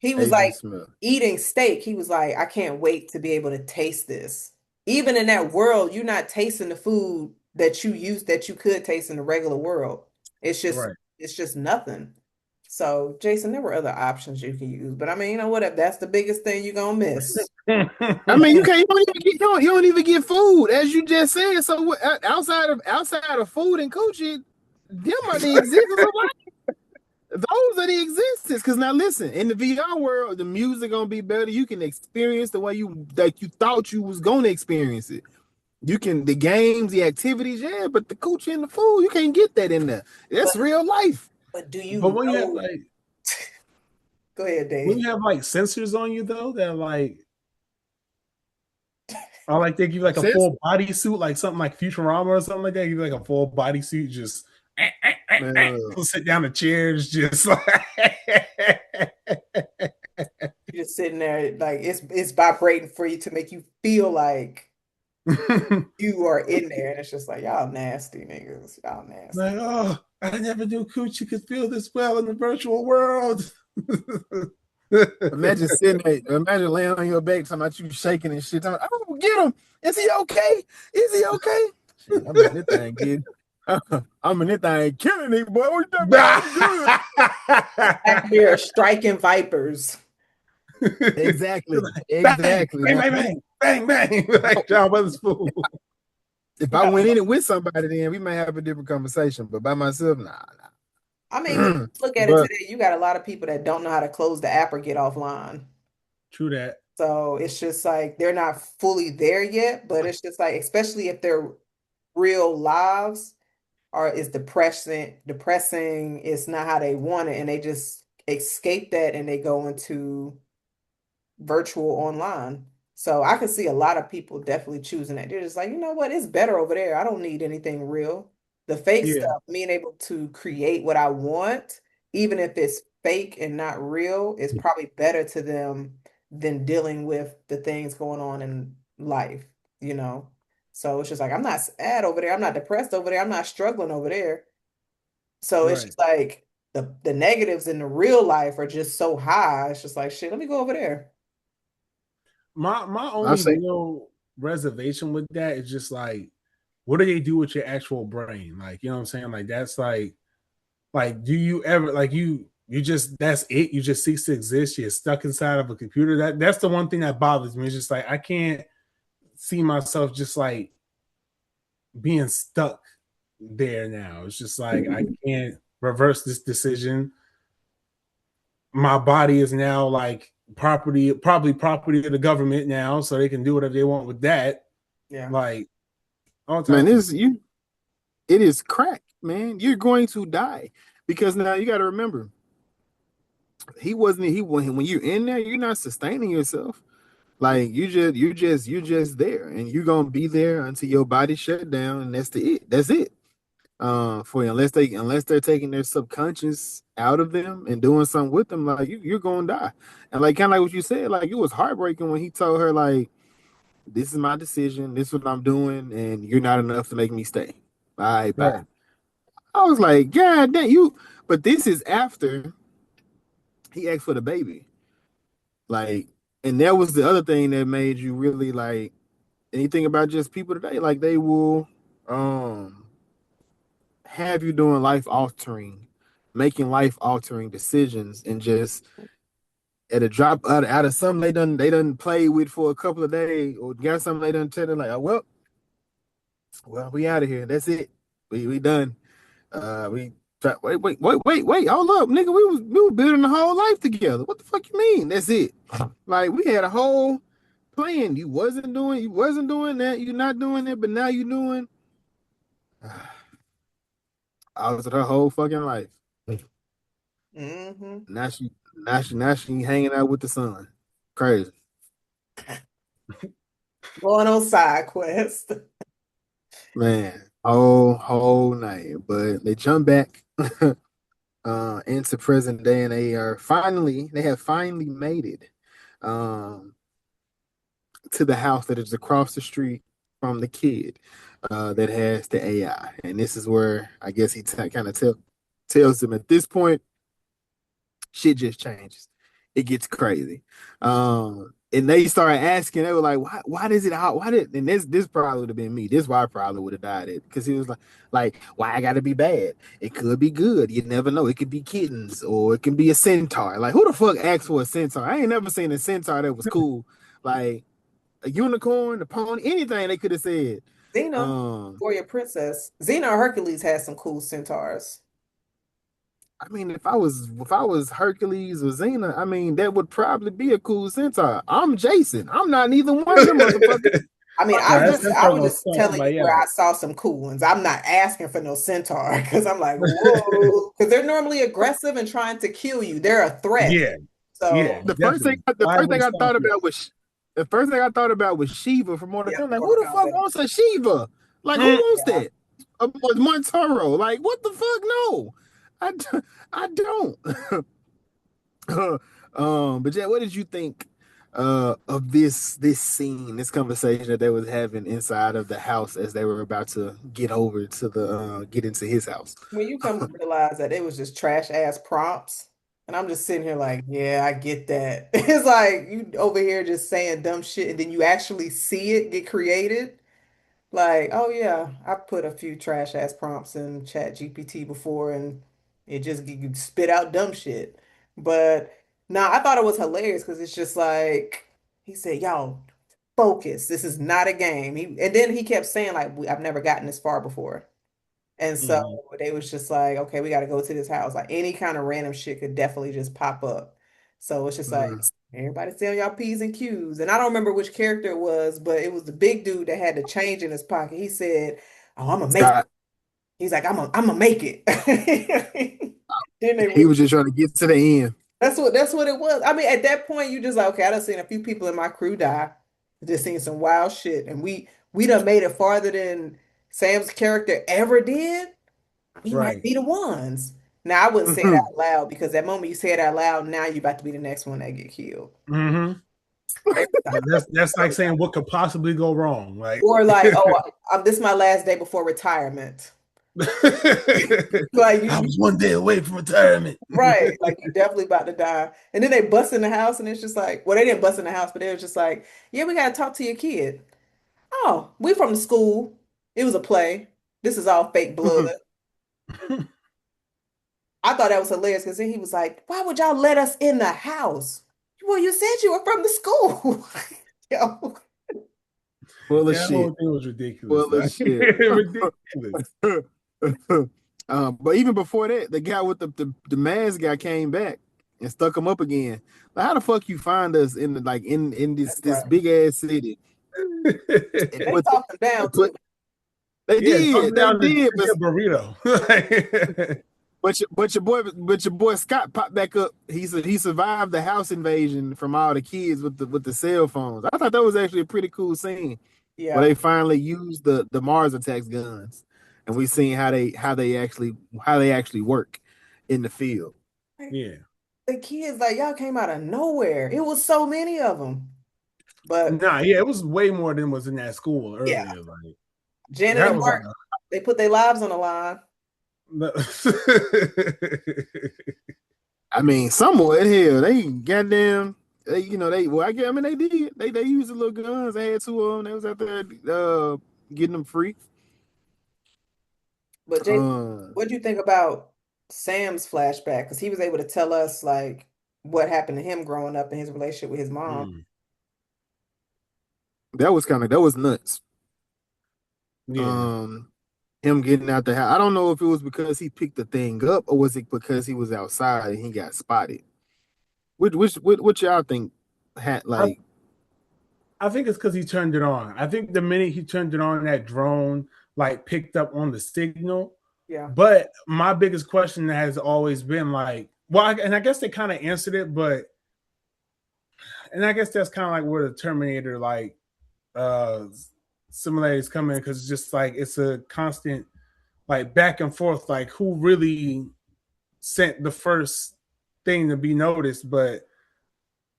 B: He was
A: Agent
B: like
A: Smith.
B: eating steak. He was like, I can't wait to be able to taste this. Even in that world, you're not tasting the food that you could taste in the regular world. It's just
C: Right.
B: it's just nothing. So, Jason, there were other options you can use, but I mean, you know what? If that's the biggest thing you're gonna miss.
A: I mean, you can't. You don't even get. You don't even get food, as you just said. So outside of food and coochie, them are the existence of life. Those are the existence. Because now listen, in the VR world, the music gonna be better. You can experience the way you thought you was gonna experience it. You can the games, the activities, yeah, but the coochie and the food, you can't get that in there. That's
B: But
A: real life.
B: but do
C: But
B: you know? Go ahead,
C: when
B: Dave.
C: you have like sensors on you though, that like or like they give you like a
A: Since
C: full body suit, like something like Futurama or something like that. Give you like a full body suit, just
A: man,
C: sit down the chairs, just like
B: You're just sitting there like it's vibrating for you to make you feel like you are in there, and it's just like y'all nasty niggas, y'all nasty.
C: like, oh, I never knew coochie could feel this well in the virtual world.
A: imagine sitting there, imagine laying on your back, talking about you shaking and shit. Talking, oh, get him. Is he okay? Is he okay? Shit, I'm in this thing, kid. I'm in this thing killing it, boy. What you talking about? I'm
B: Back there striking vipers.
A: good. Exactly.
C: Bang,
A: Exactly.
C: bang,
A: Now,
C: bang, bang, bang, bang, like John Witherspoon.
A: if I went in it with somebody, then we may have a different conversation. But by myself, nah,
B: I mean, when
A: nah.
B: you look at it
A: But
B: today, you got a lot of people that don't know how to close the app or get offline.
C: True that.
B: So it's just like they're not fully there yet, but it's just like, especially if their real lives are is depressing, it's not how they want it, and they just escape that and they go into virtual online. So I can see a lot of people definitely choosing that. They're just like, you know what, it's better over there. I don't need anything real. The fake
C: Yeah,
B: stuff, being able to create what I want, even if it's fake and not real, is probably better to them than dealing with the things going on in life, you know? So it's just like, I'm not sad over there. I'm not depressed over there. I'm not struggling over there. So it's
C: right.
B: just like the negatives in the real life are just so high. It's just like, shit, let me go over there.
C: My
A: I
C: only
A: say,
C: real reservation with that is just like, what do they do with your actual brain? Like, you know what I'm saying? Like that's like, do you ever like you just that's it? You just cease to exist. You're stuck inside of a computer. That's the one thing that bothers me. It's just like I can't see myself just like being stuck there now. It's just like I can't reverse this decision. My body is now like probably property of the government now, so they can do whatever they want with that.
B: Yeah.
C: Like all
A: man,
C: type of
A: it is crack, man. You're going to die because now you got to remember, he when you're in there, you're not sustaining yourself. Like you're just there, and you're gonna be there until your body shut down, and that's it. For you, unless they're taking their subconscious out of them and doing something with them, like you're gonna die. And like kind of like what you said, like it was heartbreaking when he told her like, "This is my decision. This is what I'm doing, and you're not enough to make me stay. Bye, bye."
C: right,
A: I was like, "God damn you!" But this is after he asked for the baby, like, and that was the other thing that made you really like. anything about just people today, like they will have you doing making life altering decisions, and just at a drop out of something they done play with for a couple of days, or got something they done tell them like, oh, well, we out of here. That's it. We done. We wait. Hold up, nigga. We were building the whole life together. What the fuck you mean? That's it. Like we had a whole plan. You wasn't doing that. You're not doing it, but now you doing. I was her whole fucking life.
B: Mm-hmm.
A: Now she hanging out with the sun. Crazy.
B: Going on side quest.
A: Man, whole night. But they jump back into present day, and they have finally made it um to the house that is across the street from the kid that has the AI. And this is where I guess he kind of tells them at this point, shit just changes. It gets crazy. And they started asking, they were like, why does it why did and this probably would have been me. This why I probably would have died it, because he was like, why I gotta be bad? It could be good. You never know. It could be kittens, or it can be a centaur. Like, who the fuck asked for a centaur? I ain't never seen a centaur that was cool. Like a unicorn, a pony, anything they could have said.
B: Xena,
A: Um,
B: Warrior Princess. Xena or Hercules has some cool centaurs.
A: I mean, if I was Hercules or Xena, I mean, that would probably be a cool centaur. I'm Jason. I'm not neither one of them motherfuckers.
B: I mean,
A: Like,
C: Nah,
A: I
C: that's
A: just
C: that's
B: I
C: what
B: was
C: was
B: just
C: saying.
B: telling you
C: Like,
B: where
C: yo,
B: I saw some cool ones. I'm not asking for no centaur because I'm like, whoa, because they're normally aggressive and trying to kill you. They're a threat.
C: yeah, yeah,
B: So
A: the first thing
C: definitely.
A: the
C: Live
A: first
C: with
A: thing
C: a
A: I
C: star
A: thought
C: threat.
A: about was the first thing I thought about was Shiva from Mortal
B: yeah,
A: Kombat. Like, who
B: Mortal
A: the fuck
B: Kombat.
A: wants a Shiva? Like, who
C: Mm.
A: wants that? A Montoro? Like, what the fuck? No, I, I don't. But yeah, what did you think of this scene, this conversation that they was having inside of the house as they were about to get into his house?
B: When you come to realize that it was just trash ass prompts, and I'm just sitting here like, yeah, I get that. It's like you over here just saying dumb shit, and then you actually see it get created. Like, oh yeah, I put a few trash ass prompts in Chat GPT before and it just you spit out dumb shit. But no, I thought it was hilarious because it's just like he said, y'all focus. This is not a game. And then he kept saying like I've never gotten this far before. And so
C: Mhm.
B: they was just like, okay, we got to go to this house. Like any kind of random shit could definitely just pop up. So it's just like
A: Mm.
B: everybody tell y'all P's and Q's. And I don't remember which character it was, but it was the big dude that had the change in his pocket. He said, "Oh, I'm gonna make it."
A: Scott,
B: He's like, I'm gonna make it." Then they
A: he
B: went.
A: was just trying to get to the end.
B: That's what it was. I mean, at that point, you just like, okay, I done seen a few people in my crew die. Just seen some wild shit, and we done made it farther than Sam's character ever did. We might
C: Right.
B: be the ones. Now I wouldn't say it out loud because that moment you say it out loud, now you're about to be the next one that get killed.
C: Mm-hmm.
B: Every time.
C: That's like saying what could possibly go wrong. Like,
B: Or like, oh, this is my last day before retirement. Like
C: I
B: you
C: was one day away from retirement.
B: right, like you definitely about to die. And then they bust in the house, and it's just like, well, they didn't bust in the house, but they was just like, yeah, we gotta talk to your kid. Oh, we from the school. It was a play. This is all fake blood. I thought that was hilarious because then he was like, why would y'all let us in the house? Well, you said you were from the school. Yo.
A: Full of
C: That
A: shit.
C: whole thing was ridiculous.
A: Full of
C: Like,
A: shit.
C: ridiculous.
A: But even before that, the guy with the mask guy came back and stuck him up again. Like, how the fuck you find us in the like in this
B: That's right.
A: this big ass city? And
B: They
A: put
B: talked him down
A: and put
B: too.
A: they
C: Yeah, talk
A: did
C: me
A: they
C: down to
A: did,
C: get a burrito.
A: but your boy Scott popped back up. He survived the house invasion from all the kids with the cell phones. I thought that was actually a pretty cool scene where
B: Yeah.
A: they finally used the Mars attacks guns, and we seen how they actually work in the field.
B: Like,
C: Yeah.
B: the kids, like, y'all came out of nowhere. It was so many of them. But
C: Nah, yeah, it was way more than was in that school
B: yeah,
C: earlier. Like
B: Janet
C: that
B: and
C: was
B: Mark, they put their lives on the line.
C: like
A: I mean, somewhere hell, they goddamn. I mean, they did. They used the little guns. They had two of them. They was out there getting them free.
B: But Jason,
A: Um,
B: what do you think about Sam's flashback? Because he was able to tell us like what happened to him growing up and his relationship with his mom.
C: Mm,
A: that was nuts.
C: yeah.
A: Um, him getting out the house. I don't know if it was because he picked the thing up or was it because he was outside and he got spotted. What y'all think had
C: I,
A: like?
C: I think it's because he turned it on. I think the minute he turned it on, that drone like picked up on the signal.
B: Yeah.
C: But my biggest question has always been like, well, and I guess they kind of answered it, but and I guess that's kind of like where the Terminator like uh similarities come in because it's just like it's a constant like back and forth, like who really sent the first thing to be noticed. But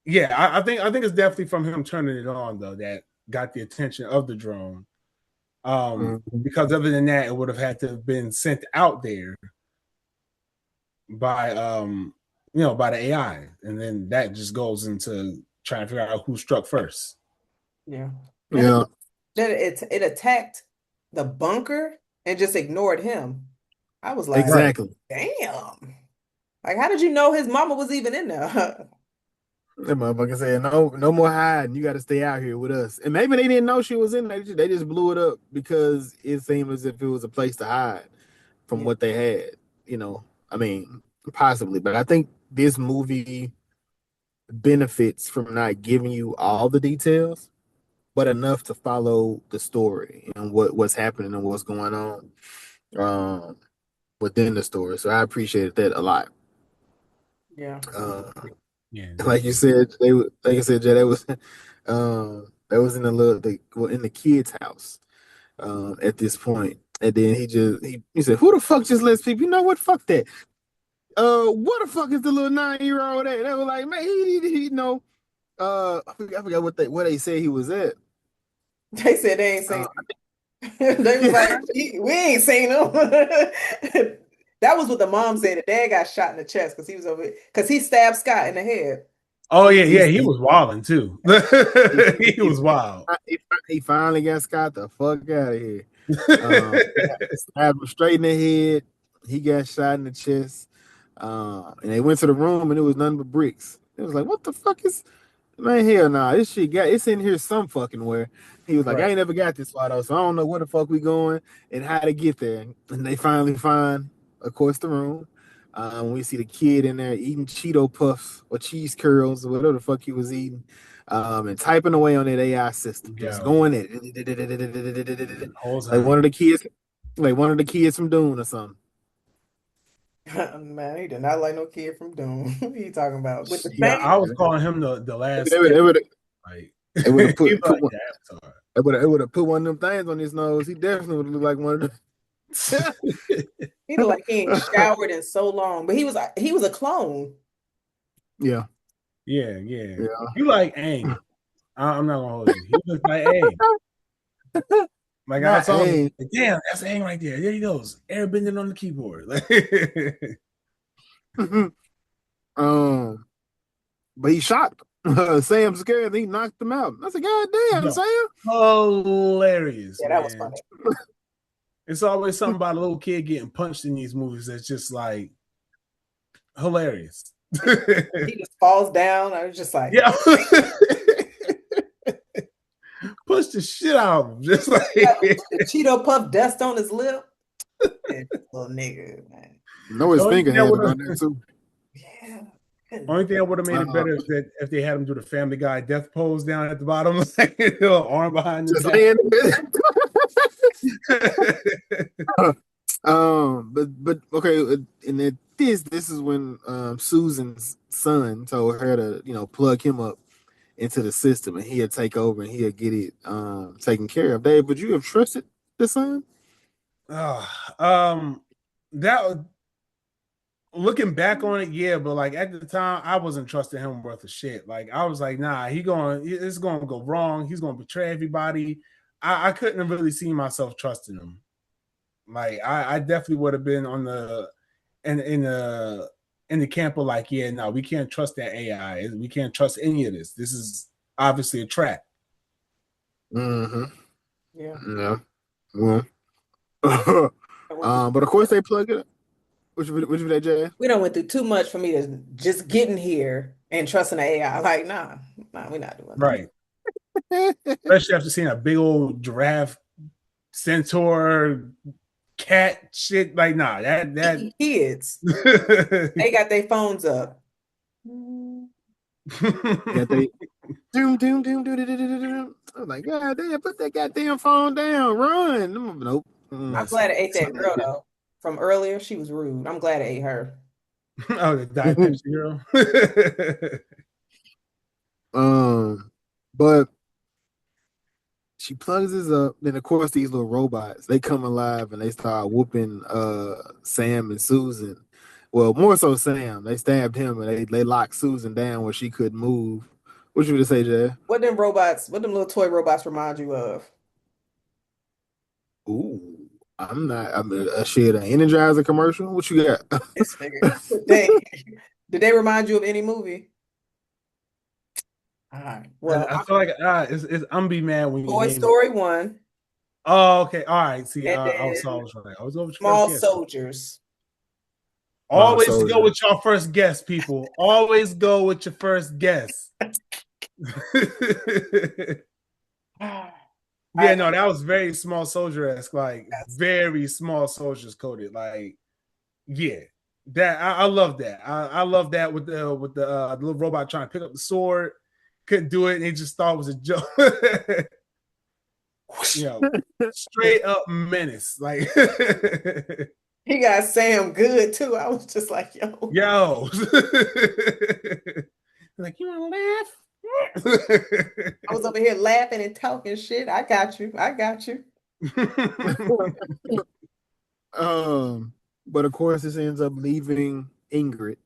C: yeah, I think it's definitely from him turning it on though that got the attention of the drone.
A: Mhm.
C: Because other than that, it would have had to have been sent out there by by the AI, and then that just goes into trying to figure out who struck first.
B: Yeah. And
A: Yeah,
B: then it attacked the bunker and just ignored him. I was like,
C: Right.
A: exactly.
B: damn. Like, how did you know his mama was even in there?
A: That motherfucker said, no more hiding. You got to stay out here with us. And maybe they didn't know she was in there. They just blew it up because it seemed as if it was a place to hide from
B: Yeah.
A: what they had. I mean, possibly. But I think this movie benefits from not giving you all the details, but enough to follow the story and what's happening and what's going on um, within the story. So I appreciated that a lot.
B: Yeah.
A: Uh,
C: Yeah,
A: like you
C: definitely.
A: said, like I said, Jay, that was in in the kid's house at this point. And then he said, "Who the fuck just lets people? You know what? Fuck that. What the fuck is the little 9-year-old at?" They were like, "Man, he know." I forgot what they said he was at.
B: They said they ain't
A: Uh,
B: seen him. They was like, we ain't seen him." That was what the mom said. The dad got shot in the chest because he was over because he stabbed Scott in the head.
C: Oh yeah,
A: he,
C: yeah, he
A: he,
C: was wilding too.
A: he,
C: He
A: he,
C: was wild.
A: he finally got Scott the fuck out of here. Stabbed him straight in the head. He got shot in the chest. And they went to the room and it was nothing but bricks. It was like, what the fuck is man? Hell nah, this shit got it's in here some fucking where. He was like, I
C: Right.
A: ain't never got this far though, so I don't know where the fuck we going and how to get there. And they finally find, of course, the room. We see the kid in there eating Cheeto puffs or cheese curls or whatever the fuck he was eating, and typing away on that AI system, just
C: Yo,
A: going it
C: whole
A: like
C: time.
A: one of the kids from Dune or something.
B: Man, he did not like no kid from Doom. He talking about with the
C: Yeah,
B: same.
C: I was calling him the last
A: They would
C: like
A: they would have
C: he
A: put
C: was like
A: one.
C: the Avatar.
A: It would have put one of them things on his nose. He definitely would look like one of them.
B: He looked like he ain't showered in so long, but he was a clone.
A: Yeah,
C: Yeah, yeah.
A: yeah.
C: You like Aang. I'm not gonna hold you. He looks like Aang. Like I
A: Not
C: saw him,
A: a
C: like, damn, that's Aang right there. There he goes. Airbending on the keyboard.
A: um, but he shot Sam scared and he knocked him out. I said, God damn,
C: Yo,
A: Sam.
C: hilarious,
B: Yeah, that was
C: man.
B: funny.
C: It's always something about a little kid getting punched in these movies that's just like hilarious.
B: He just falls down. I was just like,
C: Yeah. Push the shit out of him. Just like
B: got the Cheeto puff dust on his lip. Yeah, little nigga, man.
A: No,
C: the
A: his
C: only
A: finger
C: thing that
A: had
C: would
A: it
C: have
A: on there too.
B: Yeah.
C: only thing that would have made it better is that if they had him do the Family Guy death pose down at the bottom, like arm behind his
A: Just
C: back.
A: laying but okay, and then this is when Susan's son told her to plug him up into the system and he'll take over and he'll get it taken care of. Dave, would you have trusted the son?
C: That looking back on it, yeah, but like at the time, I wasn't trusting him worth a shit. Like I was like, nah, it's gonna go wrong. He's gonna betray everybody. I couldn't have really seen myself trusting him. Like I definitely would have been on the in in the camp of like, yeah, no, we can't trust that AI. We can't trust any of this. This is obviously a trap.
A: Mm-hmm.
B: Yeah.
A: Yeah. Well,
B: I went through,
A: but of course they plug it. Which of that jazz?
B: we done went through too much for me to just getting here and trusting the AI. Like, nah, we're not doing that.
C: Right. Especially after seeing a big old giraffe, centaur, cat shit. Like, nah, that
B: Kids, they got their phones up.
A: Got they doom doom doom doom doom doom doom. Doom. I'm like, God damn, put that goddamn phone down, run. Nope.
B: I'm glad it ate
A: It's
B: that
A: not like
B: girl
A: that.
B: though. From earlier, she was rude. I'm glad it ate her.
C: Oh, the Diet Pepsi girl.
A: um, but she plugs this up. Then of course these little robots they come alive and they start whooping Sam and Susan. Well, more so Sam. They stabbed him and they locked Susan down where she couldn't move. What you would say, Jay?
B: What them little toy robots remind you of?
A: Ooh, I'm not. I'm a shit. An Energizer commercial. What you got?
B: This nigga. Did they remind you of any movie? All right. Well,
C: I feel like it's I'm be mad when you
B: Toy
C: name it.
B: Story 1
C: Oh, okay. All right. See,
B: and
C: I
B: then
C: was right. I was over your first
B: Small
C: guess.
B: Soldiers.
A: Small
C: Always go
A: soldier.
C: with your first guess, people. Always go with your first guess. Yeah,
B: I
C: no, that was very Small Soldier-esque, like
B: guess.
C: very Small Soldiers coded. Like, yeah, that I love that. I love that with the little robot trying to pick up the sword, couldn't do it, and he just thought it was a joke. You know, straight up menace. Like,
B: He got Sam good too. I was just like, yo.
C: yo, like you want to
B: I was over here laughing and talking shit. I got you. I got you.
C: laugh?
A: But of course, this ends up leaving Ingrid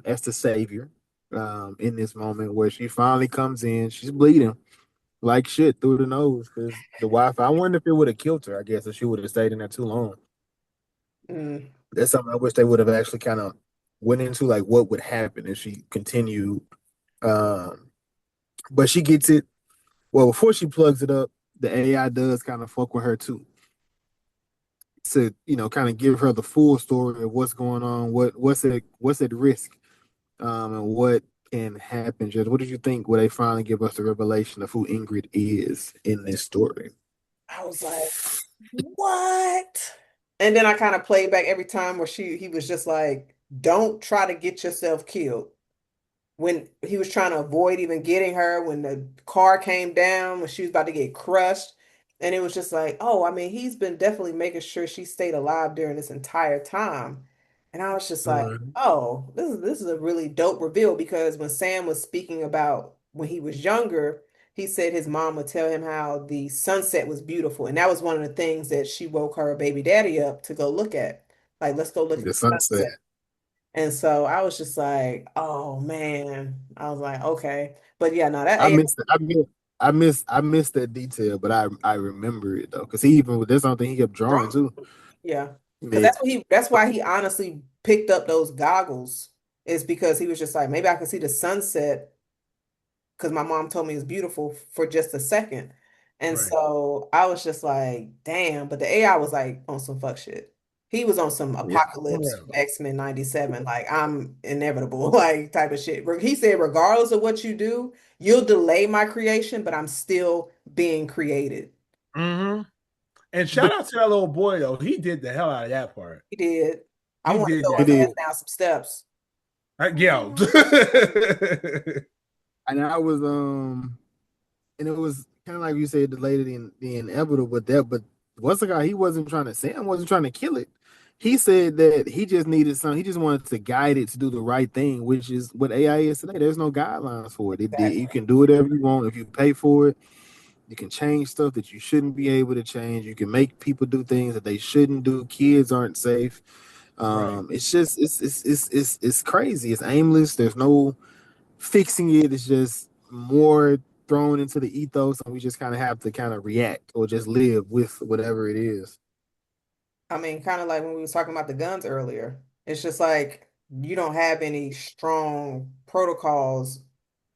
A: as the savior in this moment where she finally comes in. She's bleeding like shit through the nose because the wife. I wonder if it would have killed her. I guess if she would have stayed in there too long.
B: Mm.
A: That's something I wish they would have actually kind of went into, like what would happen if she continued. Um, but she gets it. Well, before she plugs it up, the AI does kind of fuck with her too to kind of give her the full story of what's going on, what's at risk, and what can happen. Just what did you think when they finally give us the revelation of who Ingrid is in this story?
B: I was like, what? And then I kind of played back every time where he was just like, don't try to get yourself killed. When he was trying to avoid even getting her, when the car came down, when she was about to get crushed. And it was just like, oh, I mean, he's been definitely making sure she stayed alive during this entire time. And I was just like,
A: Mhm.
B: oh, this is a really dope reveal because when Sam was speaking about when he was younger, he said his mom would tell him how the sunset was beautiful. And that was one of the things that she woke her baby daddy up to go look at. Like, let's go look at
A: The
B: the
A: sunset.
B: sunset. And so I was just like, oh man. I was like, okay. But yeah, no, that
A: I
B: AI,
A: missed it. I missed that detail, but I remember it though, because he even there's something he kept drawing too.
B: yeah. Because
A: Yeah,
B: that's why he honestly picked up those goggles, is because he was just like, maybe I can see the sunset because my mom told me it's beautiful for just a second. And
C: Right.
B: so I was just like, damn, but the AI was like on some fuck shit. He was on some
A: yeah.
C: For
B: apocalypse
C: real.
B: X-Men 97, like I'm inevitable, like type of shit. He said, regardless of what you do, you'll delay my creation, but I'm still being created.
C: Mm-hmm. And shout
A: But
C: out to that little boy though. He did the hell out of that part.
B: He did. I
C: He
B: want to
C: did
B: throw
A: he
C: that.
B: his ass
A: did,
B: down some steps.
C: Yo.
A: and I was and it was kind of like you said, delayed the inevitable. But what's the guy? He wasn't trying to. Sam wasn't trying to kill it. He said that he just needed some. He just wanted to guide it to do the right thing, which is what AI is today. There's no guidelines for it. You
B: Exactly.
A: can do whatever you want if you pay for it. You can change stuff that you shouldn't be able to change. You can make people do things that they shouldn't do. Kids aren't safe.
C: Right.
A: It's just it's crazy. It's aimless. There's no fixing it. It's just more thrown into the ethos, and we just kind of have to kind of react or just live with whatever it is.
B: I mean, kind of like when we was talking about the guns earlier. It's just like you don't have any strong protocols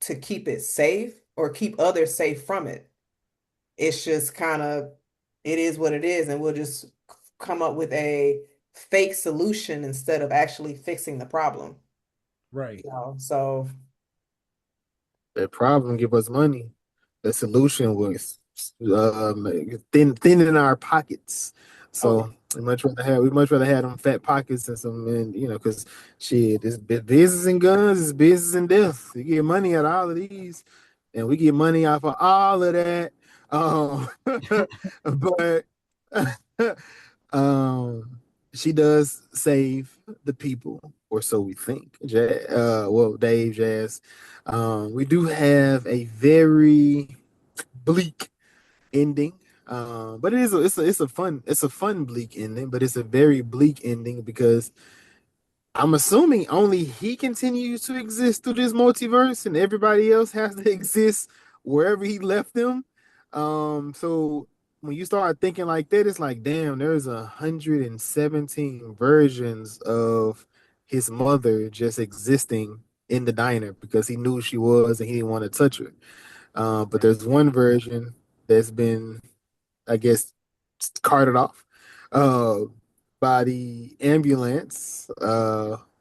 B: to keep it safe or keep others safe from it. It's just kind of, it is what it is, and we'll just come up with a fake solution instead of actually fixing the problem.
C: Right.
B: You know, so
A: The problem give us money. The solution was thinning our pockets.
B: oh,
A: So we much rather have them fat pockets and some, and because shit, this business and guns is business and death. You get money out of all of these, and we get money off of all of that. Um, but um, she does save the people, or so we think. Well, Dave, Jazz, we do have a very bleak ending. But it's a fun bleak ending, but it's a very bleak ending because I'm assuming only he continues to exist through this multiverse and everybody else has to exist wherever he left them. So when you start thinking like that, it's like, damn, there's 117 versions of his mother just existing in the diner because he knew who she was and he didn't want to touch her. But
C: Right.
A: there's one version that's been, I guess, carted off uh, by the ambulance.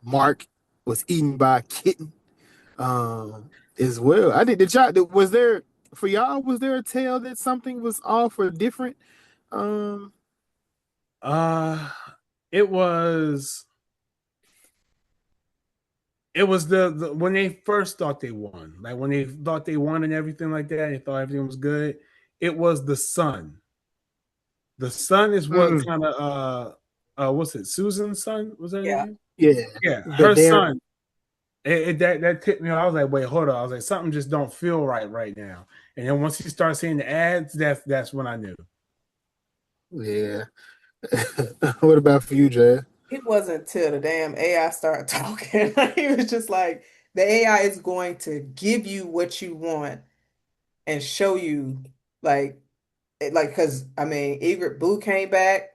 A: Mark was eaten by a kitten as well. I did. Did y'all? Was there for y'all? Was there a tale that something was off or different? Um,
C: Uh it was the when they first thought they won, like when they thought they won and everything like that, they thought everything was good. It was the son. The son is what
A: mm,
C: kind of what's it? Susan's son was that her
B: yeah.
C: name?
A: yeah,
C: Yeah,
A: but
C: her
A: there.
C: son. That tipped me off. I was like, wait, hold on. I was like, something just don't feel right now. And then once you start seeing the ads, that's when I knew.
A: Yeah. What about for you, Jay?
B: It wasn't till the damn AI started talking. He was just like, the AI is going to give you what you want and show you, like, because I mean, Egret Boo came back.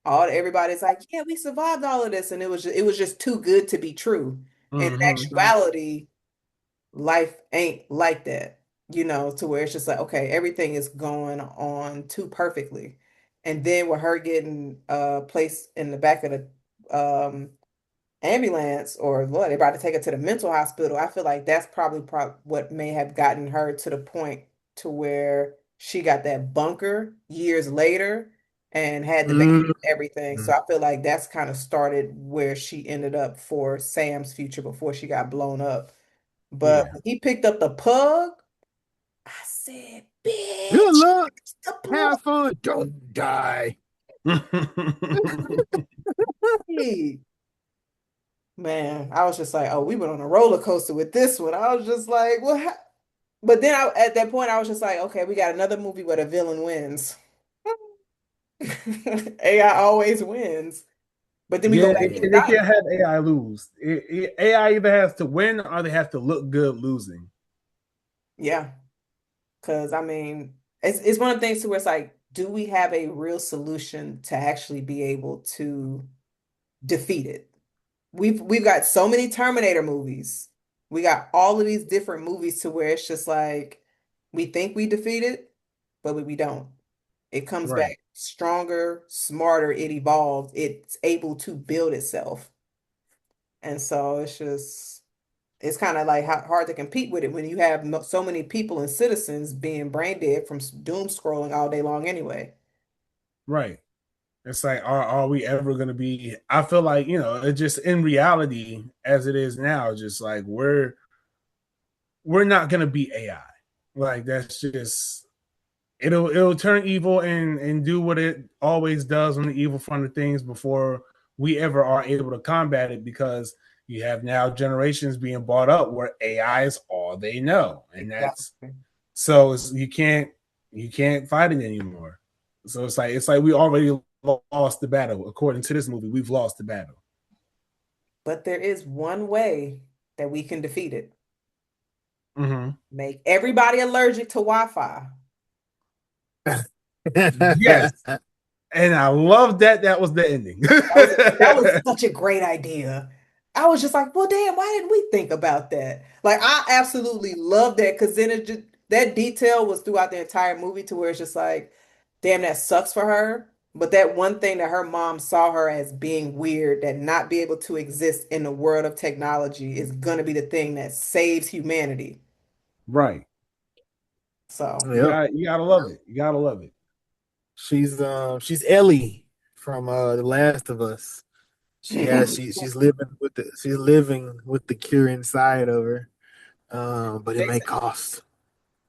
B: Everybody's like, yeah, we survived all of this, and it was just too good to be true. And in
C: Mm-hmm.
B: actuality, life ain't like that, to where it's just like, okay, everything is going on too perfectly. And then with her getting placed in the back of the ambulance, or what, they about to take her to the mental hospital, I feel like that's probably what may have gotten her to the point to where she got that bunker years later and had the baby
A: Mm,
B: and everything. So I feel like that's kind of started where she ended up for Sam's future before she got blown up. But
C: Yeah.
B: when he picked up the pug, I said,
A: good
B: bitch,
A: luck.
B: it's the
A: Have fun. Don't die.
B: plug. Man, I was just like, oh, we went on a roller coaster with this one. I was just like, well, but then at that point, I was just like, okay, we got another movie where the villain wins. AI always wins. But then we go
C: Yeah,
B: back to the
C: they
B: diner.
C: can't have AI lose. AI either has to win or they have to look good losing.
B: Yeah, because I mean, it's one of the things to where it's like, do we have a real solution to actually be able to defeat it? We've got so many Terminator movies. We got all of these different movies to where it's just like we think we defeat it, but we don't. It comes
C: Right,
B: back stronger, smarter, it evolved, it's able to build itself. And so it's kind of like hard to compete with it when you have so many people and citizens being brain dead from doom scrolling all day long anyway.
C: right. It's like, are we ever going to be? I feel like it's just in reality as it is now. Just like we're not going to be AI. Like that's just it'll turn evil and do what it always does on the evil front of things before we ever are able to combat it, because you have now generations being brought up where AI is all they know, and that's
B: Exactly.
C: so you can't fight it anymore. So it's like we already lost the battle. According to this movie, we've lost the battle.
B: But there is one way that we can defeat it.
C: Mm-hmm.
B: Make everybody allergic to Wi-Fi.
C: Yes, and I love that. That was the ending.
B: That was such a great idea. I was just like, well, damn, why didn't we think about that? Like, I absolutely love that because then it just that detail was throughout the entire movie to where it's just like, damn, that sucks for her. But that one thing that her mom saw her as being weird, that not be able to exist in the world of technology is gonna be the thing that saves humanity.
C: Right.
B: So,
A: Yep.
C: You gotta love it. You gotta love it.
A: She's Ellie from The Last of Us. She's living with the cure inside of her. But it may
B: Jason,
A: cost.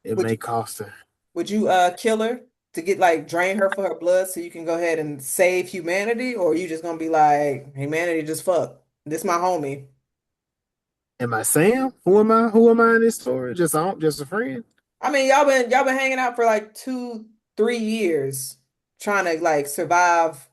A: It
B: would
A: may cost her.
B: would you kill her to get like drain her for her blood so you can go ahead and save humanity, or are you just gonna be like, humanity just fuck? This my homie.
A: Am I Sam? Who am I? Who am I in this story? Just a friend.
B: I mean, y'all been hanging out for like 2, 3 years trying to like survive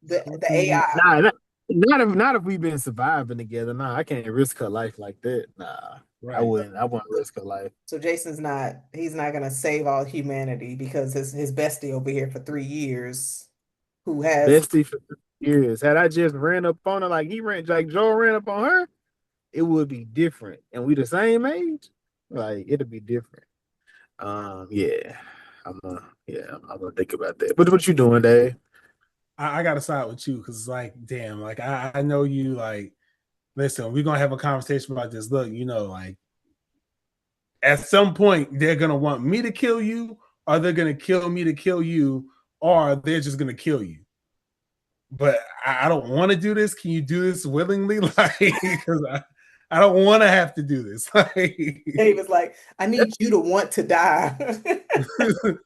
B: the AI.
A: Nah, not if we've been surviving together. Nah, I can't risk her life like that. Nah, I
C: Right.
A: wouldn't. I wouldn't risk her life.
B: So Jason's not he's not gonna save all humanity because his bestie over here for 3 years who has
A: Bestie for 3 years. Had I just ran up on her like Joe ran up on her, it would be different. And we the same age, like it'd be different. Yeah, I'm gonna think about that. But what you doing, Dave?
C: I gotta side with you because like, damn, like I know you like listen, we're gonna have a conversation about this. Look, like at some point they're gonna want me to kill you, or they're gonna kill me to kill you, or they're just gonna kill you. But I don't want to do this. Can you do this willingly? Like, because I don't want to have to do this. Like,
B: Dave was like, I need you to want to die.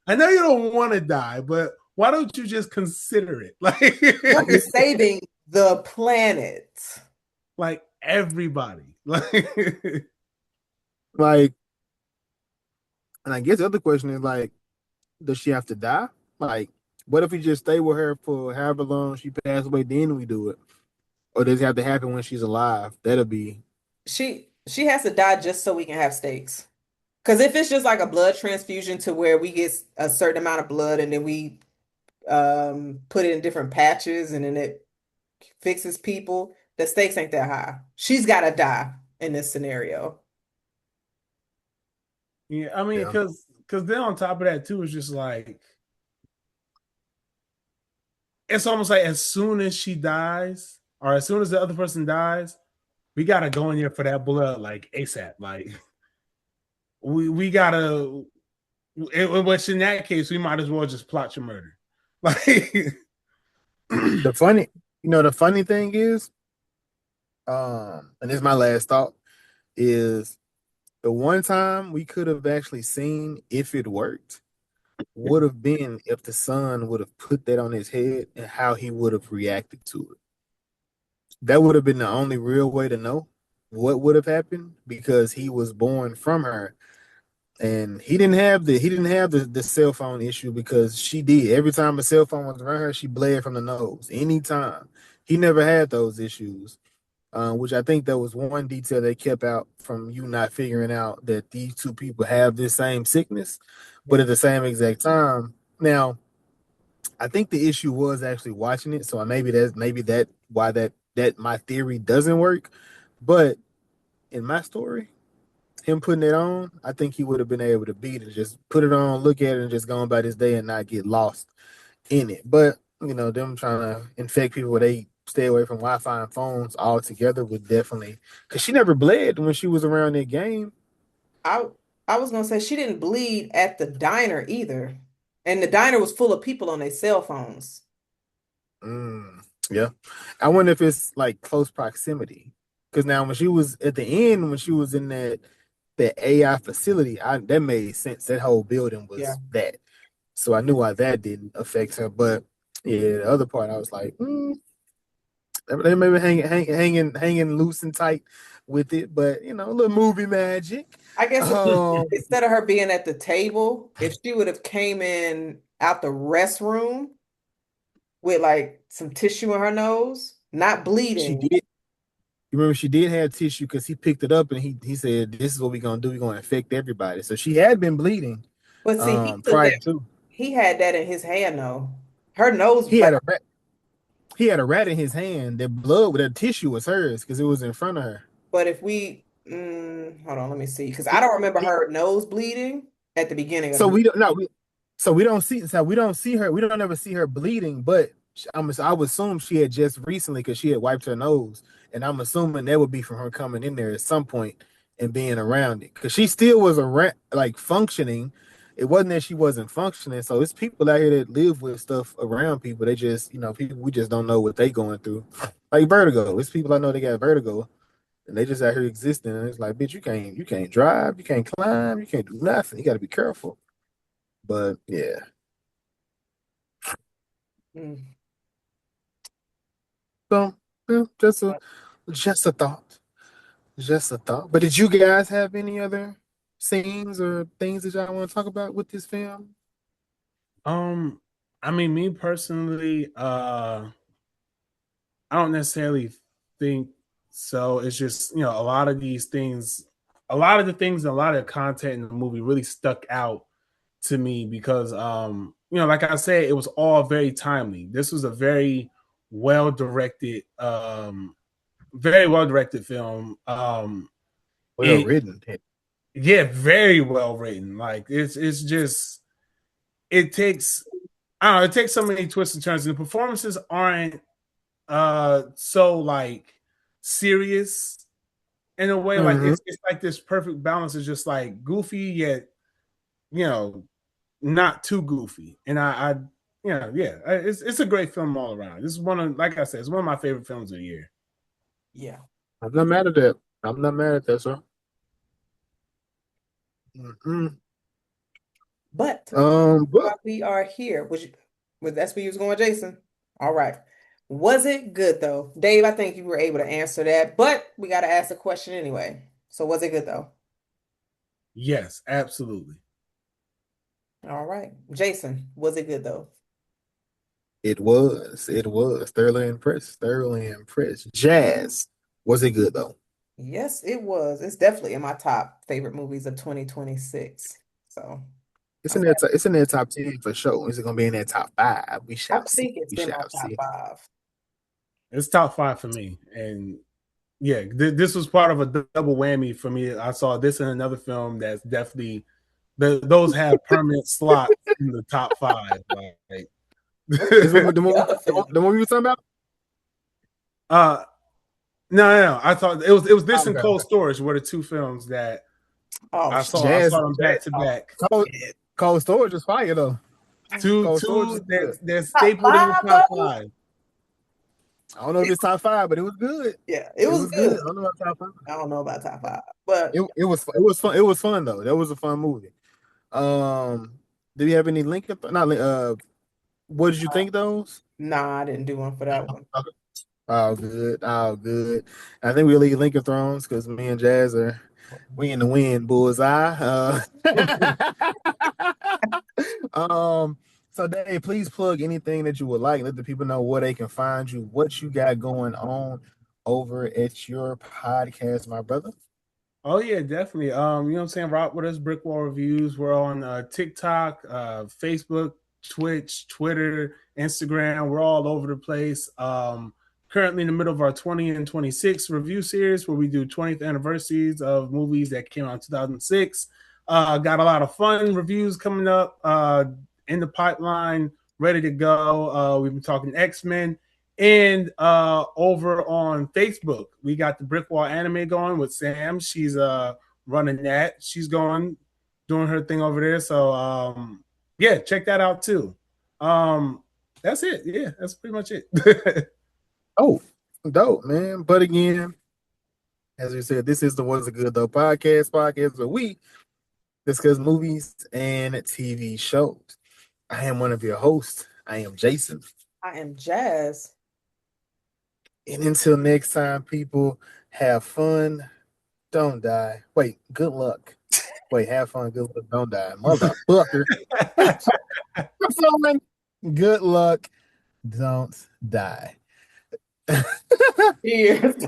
C: I know you don't want to die, but why don't you just consider it?
B: You'll be saving the planet.
C: Like everybody. Like,
A: Like, and I guess the other question is like, does she have to die? Like, what if we just stay with her for however long she passed away, then we do it? Or does it have to happen when she's alive? That'll be
B: She has to die just so we can have steaks. Because if it's just like a blood transfusion to where we get a certain amount of blood and then we put it in different patches and then it fixes people, the stakes ain't that high. She's got to die in this scenario.
C: yeah, I mean,
A: yeah.
C: because then on top of that too, it's just like it's almost like as soon as she dies, or as soon as the other person dies, we gotta go in there for that blood like ASAP. Like we gotta. Which in that case, we might as well just plot your murder. Like,
A: The funny, the funny thing is, and this is my last thought, is the one time we could have actually seen if it worked would have been if the son would have put that on his head and how he would have reacted to it. That would have been the only real way to know what would have happened because he was born from her and he didn't have the cell phone issue because she did. Every time a cell phone was around her, she bled from the nose. Anytime. He never had those issues. Which I think that was one detail they kept out from you not figuring out that these two people have this same sickness, but
B: Yeah.
A: at the same exact time. Now, I think the issue was actually watching it, so maybe that why that my theory doesn't work. But in my story, him putting it on, I think he would have been able to beat it. Just put it on, look at it, and just go about his day and not get lost in it. But them trying to infect people where they stay away from Wi-Fi and phones altogether would definitely because she never bled when she was around that game.
B: I I was gonna say she didn't bleed at the diner either. And the diner was full of people on their cell phones.
A: Yeah, I wonder if it's like close proximity because now when she was at the end, when she was in that AI facility, that made sense. That whole building
B: Yeah.
A: was that, so I knew why that didn't affect her. But yeah, the other part, I was like, they maybe hanging loose and tight with it, but a little movie magic.
B: I guess if
A: Um,
B: instead of her being at the table, if she would have came in out the restroom with like some tissue in her nose, not
A: she
B: bleeding.
A: did. You remember she did have tissue because he picked it up and he said, "This is what we're gonna do. We're gonna infect everybody." So she had been bleeding
B: But see, he took
A: prior
B: that,
A: to.
B: he had that in his hand though. Her nose,
A: He
B: like
A: had a he had a rat in his hand. That blood with that tissue was hers because it was in front of her.
B: But if we, hold on, let me see, because I don't remember her nose bleeding at the beginning of
A: So
B: the movie.
A: we don't no, we don't see her. We don't ever see her bleeding. But I would assume she had just recently because she had wiped her nose, and I'm assuming that would be from her coming in there at some point and being around it because she still was around, like functioning. It wasn't that she wasn't functioning. So it's people out here that live with stuff around people. They just, people we just don't know what they going through. Like vertigo. It's people I know they got vertigo and they just out here existing. And it's like, bitch, you can't drive, you can't climb, you can't do nothing. You got to be careful. But yeah,
B: Mm.
A: so yeah, just a thought, just a thought. But did you guys have any other scenes or things that y'all want to talk about with this film?
C: Um, I mean, me personally, I don't necessarily think so. It's just, a lot of these things, a lot of the things, and a lot of the content in the movie really stuck out to me because, like I said, it was all very timely. This was a well directed, very well directed film.
A: Well
C: It
A: written.
C: Yeah, very well written. Like it's just it takes I don't know, it takes so many twists and turns. And the performances aren't so like serious in a way. Like
A: Mm-hmm.
C: it's like this perfect balance is just like goofy yet, you know, not too goofy. And it's a great film all around. This is like I said, it's one of my favorite films of the year.
B: Yeah.
A: I'm not mad at that. I'm not mad at that, sir. Mm-hmm.
B: But
A: But
B: while we are here, that's where you was going, Jason. All right. Was it good though? Dave, I think you were able to answer that, but we got to ask the question anyway. So was it good though?
C: Yes, absolutely.
B: All right. Jason, was it good though?
A: it was thoroughly impressed. Thoroughly impressed. Jazz, was it good though?
B: Yes, it was. It's definitely in my top favorite movies of 2026. So
A: It's
B: I'm
A: in
B: glad.
A: it's in their top 10 for sure. Is it gonna be in their top five? We
B: I
A: shall see.
B: think it's
A: We
B: in my
A: shall
B: top
A: see.
B: five.
C: It's top five for me. And yeah, this was part of a double whammy for me. I saw this and another film that's definitely those have permanent slots in the top five. Like,
A: Is what
B: The other film.
A: the movie you were talking about?
C: uh, no. I thought it was this
A: Oh,
C: and
A: okay,
C: Cold
A: okay.
C: Storage were the two films that
B: Oh,
C: I saw. I
A: Jazz,
C: saw them back to
B: oh
C: back.
A: cold,
B: shit.
A: cold storage is fire though. Cold storage is
C: Two
A: good.
C: they're
B: Top
C: stapled in the
B: five
C: top
B: though?
C: five.
A: I don't know if it's top five, but it was good.
B: Yeah, it
A: It
B: was
A: was good.
B: good.
A: I don't know about top five.
B: I don't know about top five, but
A: It was fun. It was fun though. That was a fun movie. Do you have any link? Not what did you think those?
B: nah, I didn't do one for that one.
A: Oh, good. Oh, good. I think we'll leave Lincoln Thrones because me and Jazz are we in the wind, bullseye. Um, so Dave, please plug anything that you would like. Let the people know where they can find you, what you got going on over at your podcast, my brother.
C: Oh yeah, definitely. You know what I'm saying? Rock with us, Brickwall Reviews. We're on TikTok, Facebook, Twitch, Twitter, Instagram. We're all over the place. Currently in the middle of our 20 and 26 review series where we do 20th anniversaries of movies that came out in 2006. Got a lot of fun reviews coming up in the pipeline, ready to go. We've been talking X-Men. And over on Facebook, we got the Brickwall anime going with Sam. She's running that. She's going doing her thing over there. So yeah, check that out too. That's it. Yeah, that's pretty much it.
A: Oh, dope, man. But again, as we said, this is the Was It Good Though podcast where we discuss movies and TV shows. I am one of your hosts. I am Jason.
B: I am Jazz.
A: And until next time, people, have fun. Don't die. Wait, good luck. Wait, have fun. Good luck. Don't die. Motherfucker. Fun. Good luck. Don't die.
B: Cheers.